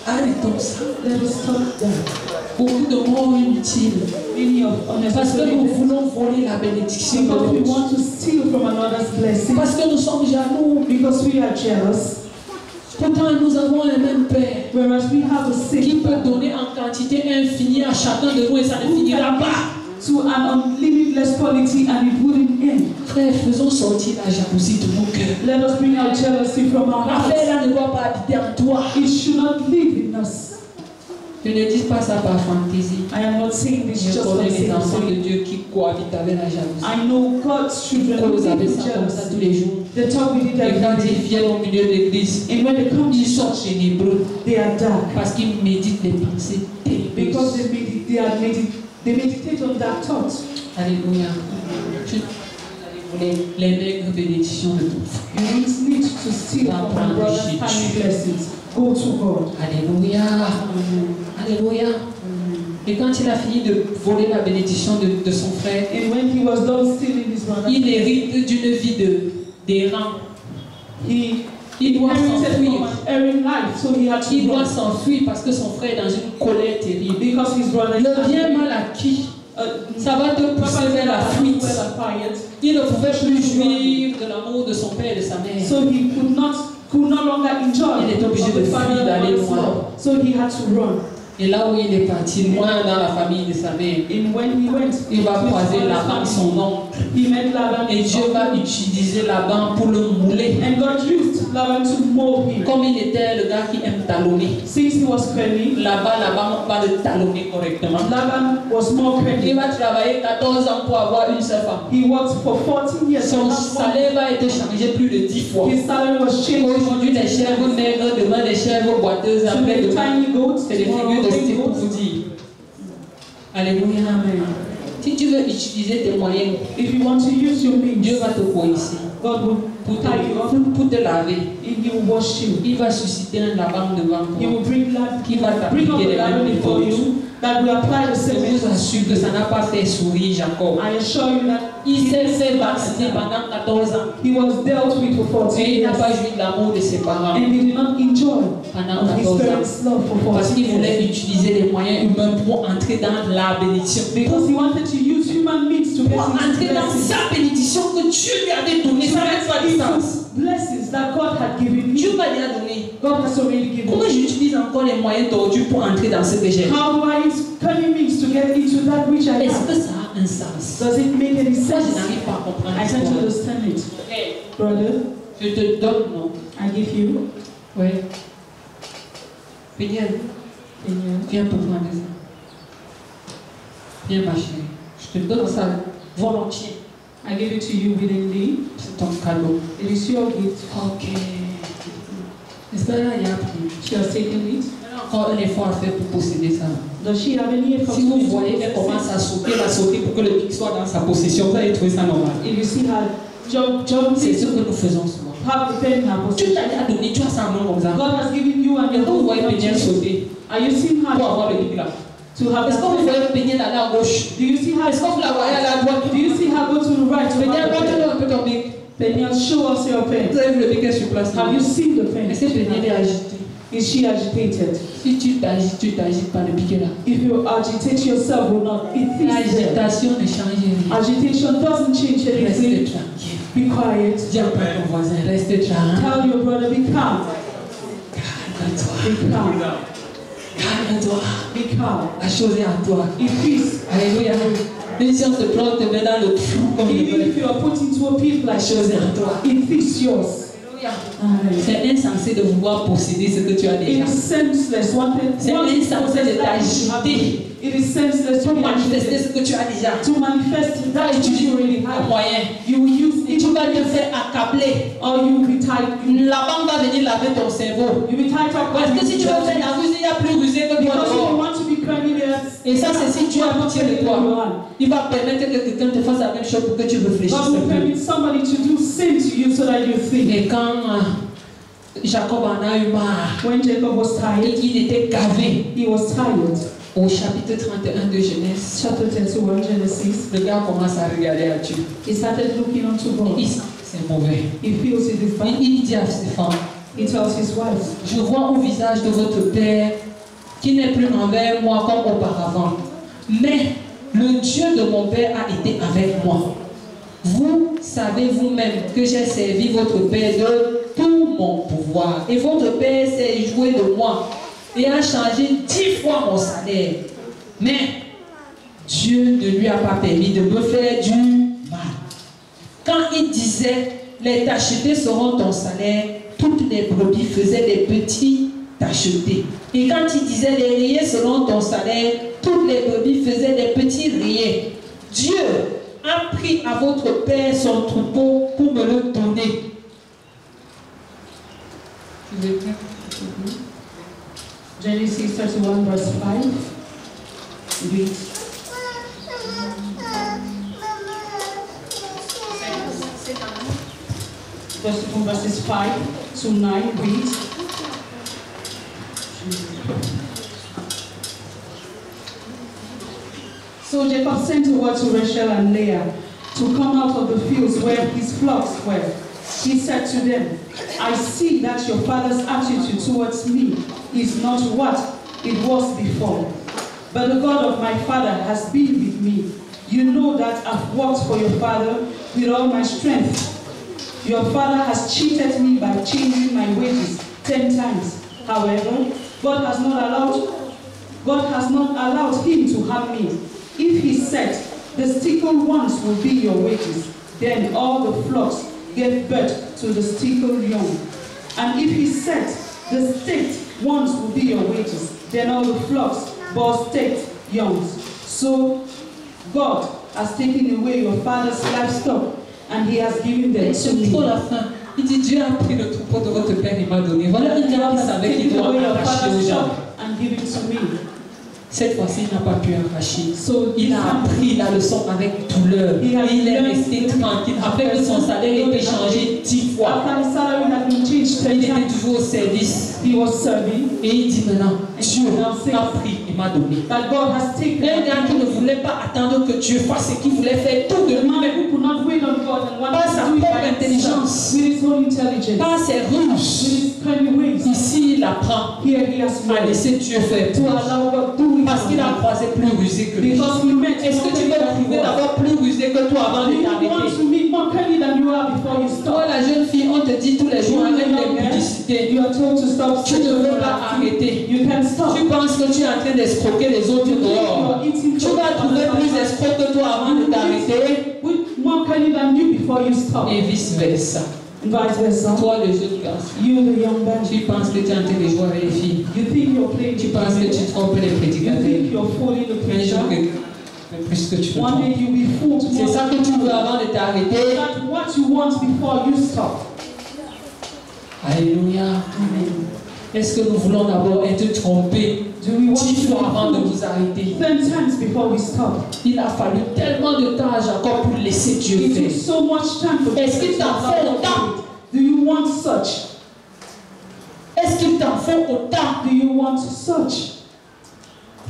Arrêtons ça. Let us stop that. Beaucoup de mots inutiles. Many of Parce que unnecessary nous deaths. voulons voler la bénédiction de Because we Dieu. want to steal from another's blessing. Parce que nous sommes jaloux. Because we are jealous. Pourtant, nous avons un même Père Whereas we have a qui sin peut donner en quantité infinie à chacun de nous et ça ne finira pas. to an unlimitless quality and it wouldn't end. Frère, faisons sortir la jalousie de nos cœurs. Let us bring our jealousy from our hearts. L'affaire là ne doit pas habiter en toi. It should not live in us. Je ne dis pas ça par fantaisie. I am not saying this Je just for connais the les sake of enfants de saying. Dieu qui cohabitent avec la jalousie. I know God's children Quand who vous live avez with ça comme ça tous jealousy. les jours. They talk with it Et quand every ils day. viennent au milieu de l'église, And when they come ils to sont church, ténébreux they are dark. parce qu'ils méditent les pensées Because ténébreuses. they meditate on that thought. Alléluia. Tu voler les maigres bénédictions de ton frère. You don't need to steal from my brother's tiny blessings. Go to God. Alléluia. Alléluia. Et quand il a fini de voler la bénédiction de son frère, And when he was done stealing his brother's il blessings, hérite d'une vie d'errant. he Il doit inherited from s'enfuir. an erring life, so he had Il to doit run. s'enfuir parce que son frère est dans une colère terrible. Because his brother is Le bien mal acquis, ça va te pousser vers la fuite. Il ne pouvait plus jouir de l'amour de son père et de sa mère. So he could no longer enjoy Il est obligé de the father fuir, d'aller and mother's loin. love. So he had to run. Et là où il est parti, loin dans la famille de sa mère, And when he went, il va to his croiser father's Laban, family, son oncle. he met Laban. Et Dieu va utiliser Laban pour le mouler. And God used Laban to mold him. Comme il était le gars qui aime talonner. Since he was cunning, Là-bas, Laban va le talonner correctement. Laban was more Il cunning. va travailler 14 ans pour avoir une seule femme. He worked for 14 years. Son and that's why salaire va être changé plus de 10 fois. his salary was changed. Aujourd'hui, les chèvres maigres, demain les chèvres boiteuses, après Today, demain. tiny goats, C'est des tomorrow, figures de big style pour goats. vous dire. Alléluia. Amen. Si tu veux utiliser tes moyens, If you want to use your means, Dieu va te coincer God will pour tie you up pour te laver. and He will wash you. Il va susciter un Laban devant He toi will bring that, qui va bring up t'appliquer the les ladder mêmes before méthodes. you that will apply the Je same vous method. assure que ça n'a pas fait sourire Jacob. I assure you that Il s'est fait vacciner pendant 14 ans he was dealt with for 14 et il n'a years pas joui de l'amour de ses parents and he did not enjoy pendant his 14 ans. parents' love for Parce 14 qu'il years. voulait utiliser les moyens humains pour entrer dans la bénédiction. Because he wanted to use human means to get Pour into entrer dans blessings. sa bénédiction que Dieu lui avait donnée. Ça n'a pas de sens. Blessings that God had given Dieu you. m'a déjà donné. God has already given Comment you. j'utilise encore les moyens tordus pour entrer dans ce que j'ai? How do I use cunning means to get into that which I Est-ce have? que ça a un sens? Does it make any Moi, je sense? n'arrive pas à comprendre I can't l'histoire. understand it. Hey, Brother, je te donne, non? I give you. Oui. Viens, And viens pour prendre ça. Viens, ma chérie. Je te donne ça volontiers. I give it to you willingly. C'est ton cadeau. It is your gift. Ok. Est-ce que là, il y a pris? She has taken it. Elle a encore un effort à faire pour posséder ça. Does she have any effort Si vous to voyez qu'elle commence à sauter, la sauter pour que le pic soit dans sa possession, vous allez trouver ça normal. If you see her jump, C'est this, ce que nous faisons souvent. have the pen in our Tu possession. t'as donné, tu as ça en main comme ça. God has given you and Est-ce que vous voyez your Péniel sauter Are you seeing pour avoir her le bic là? to have Est-ce que vous that pen? voyez Péniel aller à gauche? Do you see her? Est-ce que vous la voyez aller à droite? Do you see her go to the right? To Péniel, have the pen? montre-nous un peu ton bic. Peniel, show us your Vous pen. avez vu le bic sur place? Have you seen the pen? Est-ce que Péniel est agité? Is she agitated? Si tu t'agites par le piquet là. If you agitate yourself or not, it is there. L'agitation ne change rien. Agitation doesn't change Reste anything. tranquille. Be quiet. Dis à ton voisin, reste tranquille. Tell your brother, be calm. Calme-toi. Be calm. Calme-toi. Be calm. La chose est à toi. It is. Alléluia. Même si on te prend, te met dans le trou comme le Even if you are put into a pit la like chose est à this, toi. it is yours. Alléluia. C'est insensé de vouloir posséder ce que tu as déjà. It is senseless. C'est insensé de t'agiter It is senseless to pour manifester manifest. ce que tu as déjà. To manifest that which you already Un have. moyen. You will use Et it, tu vas te faire accabler. or you will be tied. La banque va venir laver ton cerveau. You will be tied up. Parce que si tu veux faire la rusée, il y a plus rusé que toi Because if you dehors. want to be criminals, Et ça, c'est si tu as pitié de toi. Il va permettre que quelqu'un te fasse la même chose pour que tu réfléchisses God will un peu. permit somebody to do sin to you so that you think. Et quand Jacob en a eu marre, When Jacob was tired, il était gavé. he was tired. Au chapitre 31 de Genèse, Chapter 31, Genesis. le gars commence à regarder à Dieu. He started looking unto Il God. dit, c'est mauvais. He feels it is bad. Il dit à ses femmes, He tells his wife, je vois au visage de votre Père qui n'est plus envers moi comme auparavant. Mais le Dieu de mon Père a été avec moi. Vous savez vous-même que j'ai servi votre Père de tout mon pouvoir. Et votre Père s'est joué de moi et a changé 10 fois mon salaire. Mais Dieu ne lui a pas permis de me faire du mal. Quand il disait, les tachetés seront ton salaire, toutes les brebis faisaient des petits tachetés. Et quand il disait, les rayés seront ton salaire, toutes les brebis faisaient des petits rayés. Dieu a pris à votre père son troupeau pour me le donner. Genesis 31, verse 5. Read. From verses 5 to 9, read. So Jacob sent word to Rachel and Leah to come out of the fields where his flocks were. He said to them, I see that your father's attitude towards me is not what it was before. But the God of my father has been with me. You know that I've worked for your father with all my strength. Your father has cheated me by changing my wages 10 times. However, God has not allowed him to harm me. If he said, the stickled ones will be your wages, then all the flocks gave birth to the stickled young. And if he said, the staked ones will be your wages, then all the flocks bore staked young. So God has taken away your father's livestock, and he has given them to me. Pour la fin, il dit, Dieu a pris le troupeau de votre père et m'a donné. Voilà un gars qui savait qu'il doit arracher aux gens. And give it to me. Cette fois-ci, il n'a pas pu arracher. So Il a appris la leçon avec douleur. Et il est resté tranquille. Après que son salaire ait été changé 10 fois, After his salary had been changed 10 il était times, toujours au service. he was serving. Et il dit maintenant, Dieu a pris et m'a donné. That God has taken Un gars qui ne voulait pas attendre que Dieu fasse ce qu'il voulait faire tout de the man lui-même. who could not wait on God and Par wanted sa to do it propre by intelligence. himself, with his own intelligence, Par ses with ruses. his cunning ways. Ici, il apprend Here he has à learned laisser Dieu faire to tout. allow God to do it. Parce qu'il a croisé plus rusé que lui. Because we met. Est-ce que tu veux trouver d'abord plus rusé que toi avant Do de you want t'arrêter? to meet more cunning than you are before you Toi, stop? la jeune fille, on te dit tous les jours avec les publicités. You are told to stop. Tu ne veux pas arrêter. You can stop. Tu penses que tu es en train d'escroquer les autres dehors. Tu vas trouver plus escroc que toi avant de t'arrêter. With more cunning than you before you stop. Et vice versa. Vice versa. Toi, le jeune garçon, You, the young man, tu penses que tu es en train de jouer avec les filles. you think you're playing. Tu penses que tu trompes les You prédicateurs. think you're fooling the Un jour, preacher. plus que tu te One trompes. day you'll be fooled. C'est ça que tu veux avant de t'arrêter. That's what you want before you stop. Alléluia. Est-ce que nous voulons d'abord être trompés Do we want 10 to fois avant de be nous arrêter? 10 times before we stop? Il a fallu tellement de temps à Jacob pour laisser Dieu It took faire. so much time for Est-ce qu'il t'a fait autant? Do you you want such? Est-ce qu'il t'en faut autant? Do you want such?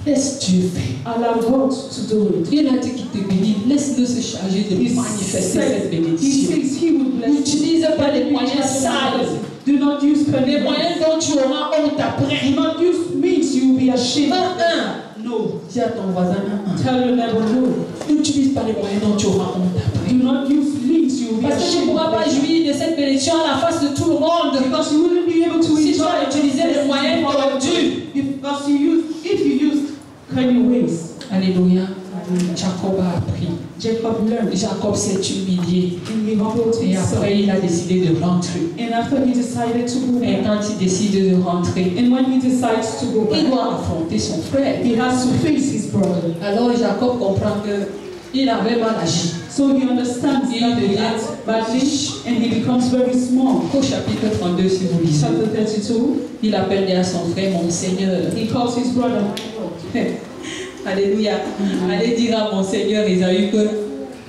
Laisse Dieu faire. Allow God to do it. Il a dit qu'il te bénit. Laisse-le se charger de manifester cette bénédiction. He says he will bless you. N'utilise pas les moyens sales. Do not use Les moyens dont tu auras honte après. Do not use means you will be ashamed. No. Dis à ton voisin, Tell your neighbor no. n'utilise pas les moyens dont tu auras honte après. Do not use means you will be Parce que tu ne ashamed. pourras pas jouir de cette bénédiction à la face de tout le monde. Because you wouldn't be able to Si tu enjoy as utilisé les moyens tordus. Because if you used cunning ways. Alléluia. Jacob a appris. Jacob learned. Jacob s'est humilié. And he humbled Et himself. après, il a décidé de rentrer. And after he decided to go Et back. quand il décide de rentrer, And when he decides to go il back, doit affronter son frère. he has to face his brother. Alors Jacob comprend que il avait mal agi. So he understands Il that he devient acts badly and he becomes very small. Au chapitre 32, si vous lisez, Chapter 32, il appelle à son frère mon Seigneur. he calls his brother. Alléluia. Allez dire à mon Seigneur Esaü que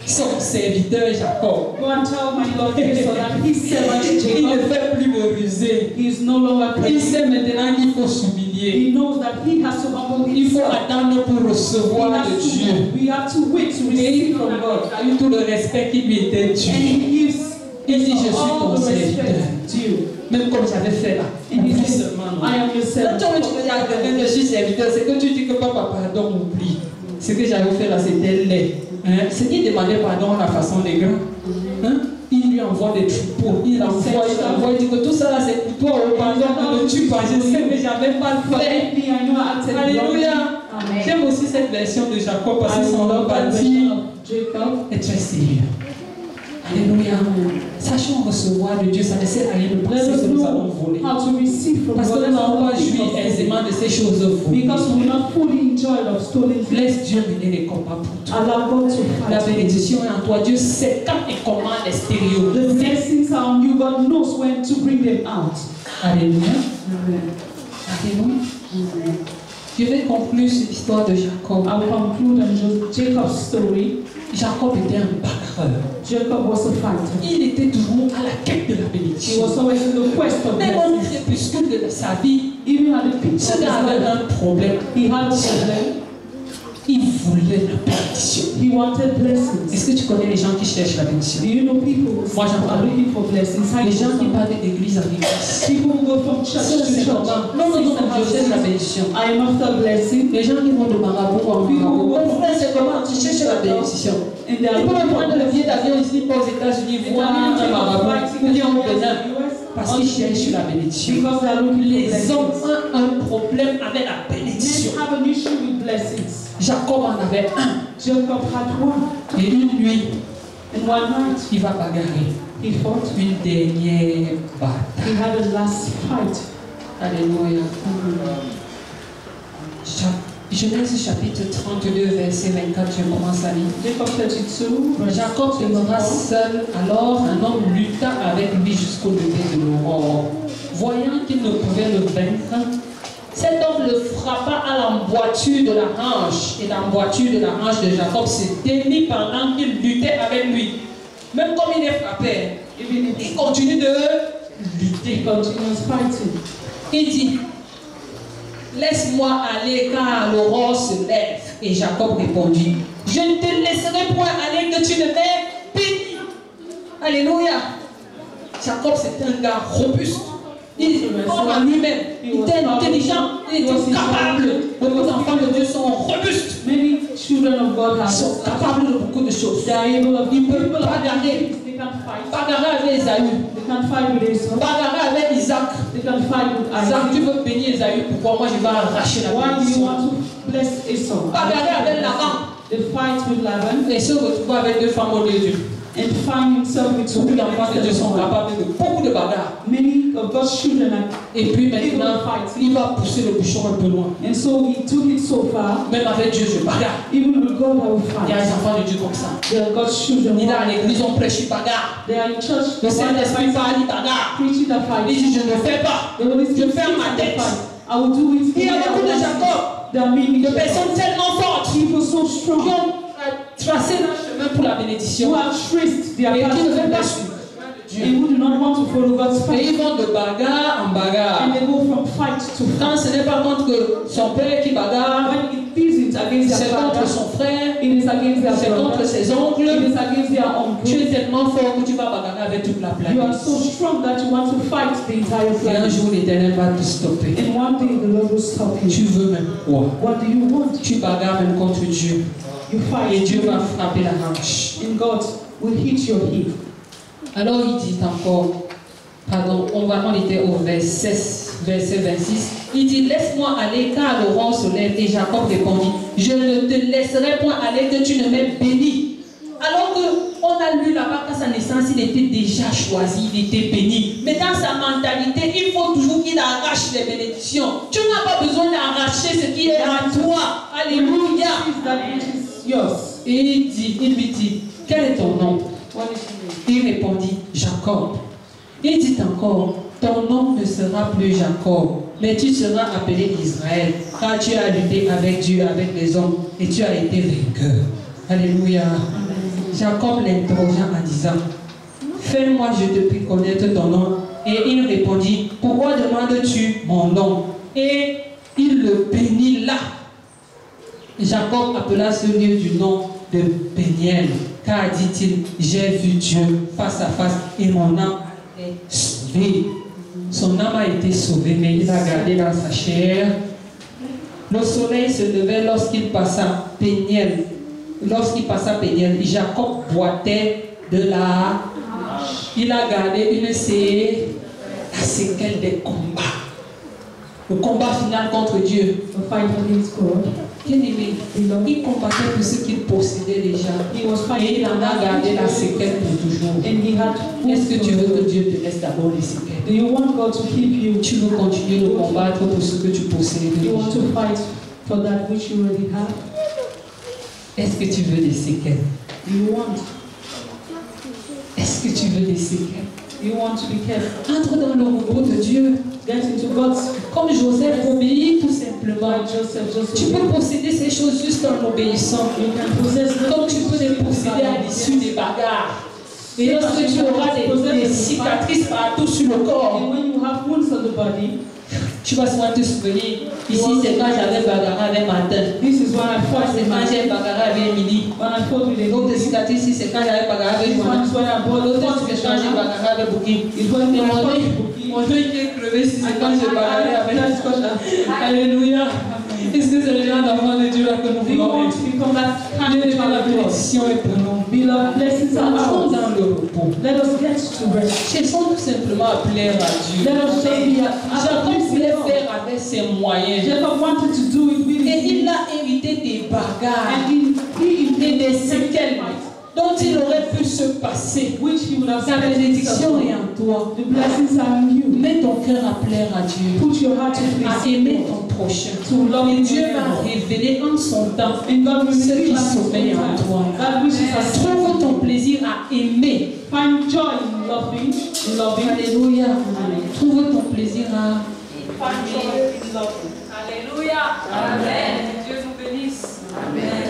son serviteur Jacob, Go and tell my Lord Esau that his servant il ne Jacob, fait plus me ruser. he is no longer Il crazy. sait maintenant qu'il faut s'humilier. He knows that he has to humble Il faut himself. attendre pour recevoir de Dieu. We have to wait to Et receive il from God. a eu tout le respect qui lui était And dû. he gives Il dit, je suis all ton the serviteur. respect due. Même comme j'avais fait là. And he Oublie says, seulement. I am your Quand servant. tu dis à quelqu'un que je suis serviteur, c'est que tu dis que papa, pardon, oublie. Ce que j'avais fait là, c'était laid. Hein? C'est qu'il demandait pardon à la façon des grands. Hein? Il lui envoie des troupeaux. Il envoie, il dit que tout ça là, c'est pour toi. Oh, pardon, ne me tue pas. Je sais que j'avais pas le fait. Me, I know I acted wrongly. Alléluia. Amen. J'aime aussi cette version de Jacob parce que I son nom love that bâti version of Jacob. est très sérieux. Alléluia. Sachons recevoir de Dieu, ça ne sert à rien de penser Let us que nous allons know voler. how to receive from Parce que God. nous n'allons pas jouir aisément de ces choses volées. Because we will not fully enjoy of stolen things. Laisse Dieu mener les combats pour toi. Allow God to La fight. bénédiction est en toi. Dieu sait quand et comment l'extérieur. The blessings are on you. God knows when to bring them out. Alléluia. Amen. Alléluia. Je vais conclure sur l'histoire de Jacob. I will conclude on Jacob's story. Jacob était un bagarreur. Jacob was a fighter. Il était toujours à la quête de la He bénédiction. was always in the quest of Même au blessings. crépuscule de sa vie, Even at the peak of ce his gars avait life, un problème. he had a problem. Il voulait la bénédiction. He wanted blessings. Est-ce que tu connais les gens qui cherchent la Do bénédiction? you know people who Moi, j'en are parle. looking for blessings? Les gens qui parlent d'église en église. People who go from church Ça, to c'est church. normal. Non, je cherche la bénédiction. I am after blessing. Les gens qui vont de marabout en marabout. Mon frère, c'est comment tu cherches la bénédiction. And they are Tu peux même looking prendre le billet d'avion ici pour aux États-Unis, voir un marabout, ou bien au Bénin, parce qu'ils cherchent la bénédiction. because they are looking Les for hommes blessings. ont un problème avec la bénédiction. Men have an issue with blessings. Jacob en avait un. Jacob had one. Et une nuit, And one night, il va bagarrer. he fought. Une dernière bataille. He had a last fight. Alléluia. Genèse chapitre 32, verset 24, je commence à lire. Jacob 32, verse Jacob demeura 24. seul, alors un homme lutta avec lui jusqu'au lever de l'aurore. Voyant qu'il ne pouvait le vaincre, cet homme le frappa à l'emboîture de la hanche. Et l'emboîture de la hanche de Jacob se démit pendant qu'il luttait avec lui. Même comme il est frappé, il continue de lutter. He continues fighting. Il dit, laisse-moi aller car l'aurore se lève. Et Jacob répondit, je ne te laisserai point aller que tu ne m'aies béni. Alléluia. Jacob c'était un gars robuste. Il croit en lui-même. Il était intelligent. Il était capable. Beaucoup d'enfants de Dieu sont robustes. Many children of God Ils have sont capables de beaucoup de choses. They are able of Ils peuvent people of bagarrer. They can fight. Bagarrer avec Esaü. They can fight with Esau. Bagarrer avec Isaac. They can fight with Isaac, tu Isaac. veux bénir Esaü. Pourquoi moi je vais arracher la Why do you bénédiction? want to bless Esau? Bagarrer avec Laban. They fight with Laban Et se retrouver avec deux femmes au Dieu. and find himself with Beaucoup two d'enfants de Dieu sont capables de beaucoup de bagarres. Many of God's children are, Et puis maintenant, il va pousser le bouchon un peu loin. and so he took it so far. Même avec Dieu, je bagarre. Even with God, I will Il y a des fight. enfants de Dieu comme ça. They are God's children. Il est à l'église, on prêche, il bagarre. They are in church. Le Saint-Esprit parle, il bagarre. Preaching the Il fight. dit, je ne fais pas. The Holy Je Spirit ferme speaks ma the tête. fight. I will do it. Il y a beaucoup de Jacob, There are many de Jacob. personnes tellement fortes People so qui strong ont tracé leur chemin pour la bénédiction who have traced their et qui ne path to veulent pas blessing. suivre. Dieu. and who do not want to follow God's Et path. ils vont de bagarre en bagarre. And they go from fight to Quand fight. ce n'est pas contre son père qui bagarre, When it is against c'est their contre father, son frère, it is against their c'est contre brother, ses it oncles. is against their Tu uncle. es tellement fort que tu vas bagarrer avec toute la You are planète. so strong that you want to fight the entire Et un planet. jour, l'Éternel va te stopper. And one day the Lord will stop Tu you. veux même quoi? What do you want? Tu bagarres même contre Dieu. You Et fight. Dieu va frapper la hanche. And God will hit your hip. Alors il dit encore, pardon, on était au verset 26. Il dit, laisse-moi aller car l'aurore se lève. Et Jacob répondit, je ne te laisserai point aller que tu ne m'aies béni. Alors qu'on a lu là-bas qu'à sa naissance, il était déjà choisi, il était béni. Mais dans sa mentalité, il faut toujours qu'il arrache les bénédictions. Tu n'as pas besoin d'arracher ce qui est à toi. Alléluia. That which is yours. Et il lui dit, quel est ton nom? What is your name? Il répondit, Jacob. Il dit encore, ton nom ne sera plus Jacob, mais tu seras appelé Israël, car tu as lutté avec Dieu, avec les hommes, et tu as été vainqueur. Alléluia. Jacob l'interrogea en disant, fais-moi, je te prie connaître ton nom. Et il répondit, pourquoi demandes-tu mon nom? Et il le bénit là. Jacob appela ce lieu du nom de Péniel, car dit-il, j'ai vu Dieu face à face et mon âme a été sauvée. Son âme a été sauvée, mais il a gardé dans sa chair. Le soleil se levait lorsqu'il passa Péniel. Lorsqu'il passa Péniel, Jacob boitait de la... Il a gardé la séquelle des combats. Le combat final contre Dieu. The fight against God. Bien-aimé, il combattait pour ce qu'il possédait déjà. He was Et fighting il en a gardé la séquelle pour toujours. and he had. Est-ce que tu veux que Dieu te laisse d'abord les séquelles? Do you want God to keep you? Tu veux continuer de combattre pour ce que tu possèdes You want déjà? to fight for that which you already have? Est-ce que tu veux des séquelles? Do you want? Est-ce que tu veux des séquelles? You want to be careful. Entre dans le repos de Dieu. Get into God's. Comme Joseph obéit tout simplement. Like Joseph. Tu peux posséder ces choses juste en obéissant. You can possess them. Comme tu peux les posséder à l'issue des bagarres. Et lorsque tu auras des cicatrices partout sur le corps, And when you have wounds on the body, tu vas souvent te souvenir. Ici, c'est quand j'avais bagarre avec Martin. this is when I fought C'est with quand my. j'ai bagarre avec Emily. When I fought with a L'autre cicatrice ici, c'est quand j'avais bagarre avec This one moi. is when I bought L'autre, fought c'est with quand j'ai Shana. bagarre avec Bouki. It was when I fought with Bookie. Mon Dieu, il est crevé si c'est quand j'ai bagarré avec Alléluia. Est-ce que c'est le genre d'enfant de Dieu là que nous Do you voulons want être? to become that kind Dieu of est dans la child of God? bénédiction et pour nous. Beloved, blessings are Entrons ours. dans le repos. Let us get to rest. Cherchons tout simplement à plaire à Dieu. Let us just be Jacob voulait faire avec ses moyens. Jacob wanted to do it with Et his il a hérité des bagarres and et des séquelles dont il aurait pu se passer. which he would have La said bénédiction est en toi. The blessings are in you. Mets ton cœur à plaire à Dieu, Put your heart to à please aimer ton prochain. to love Et Dieu him. va révéler en son temps And God will ce qui reveal sommeille en toi. that which is a Trouve ton plaisir à aimer. Find joy in loving. Alléluia. Trouve ton plaisir à... Find joy in loving. Alléluia. Amen. Dieu nous bénisse. Amen.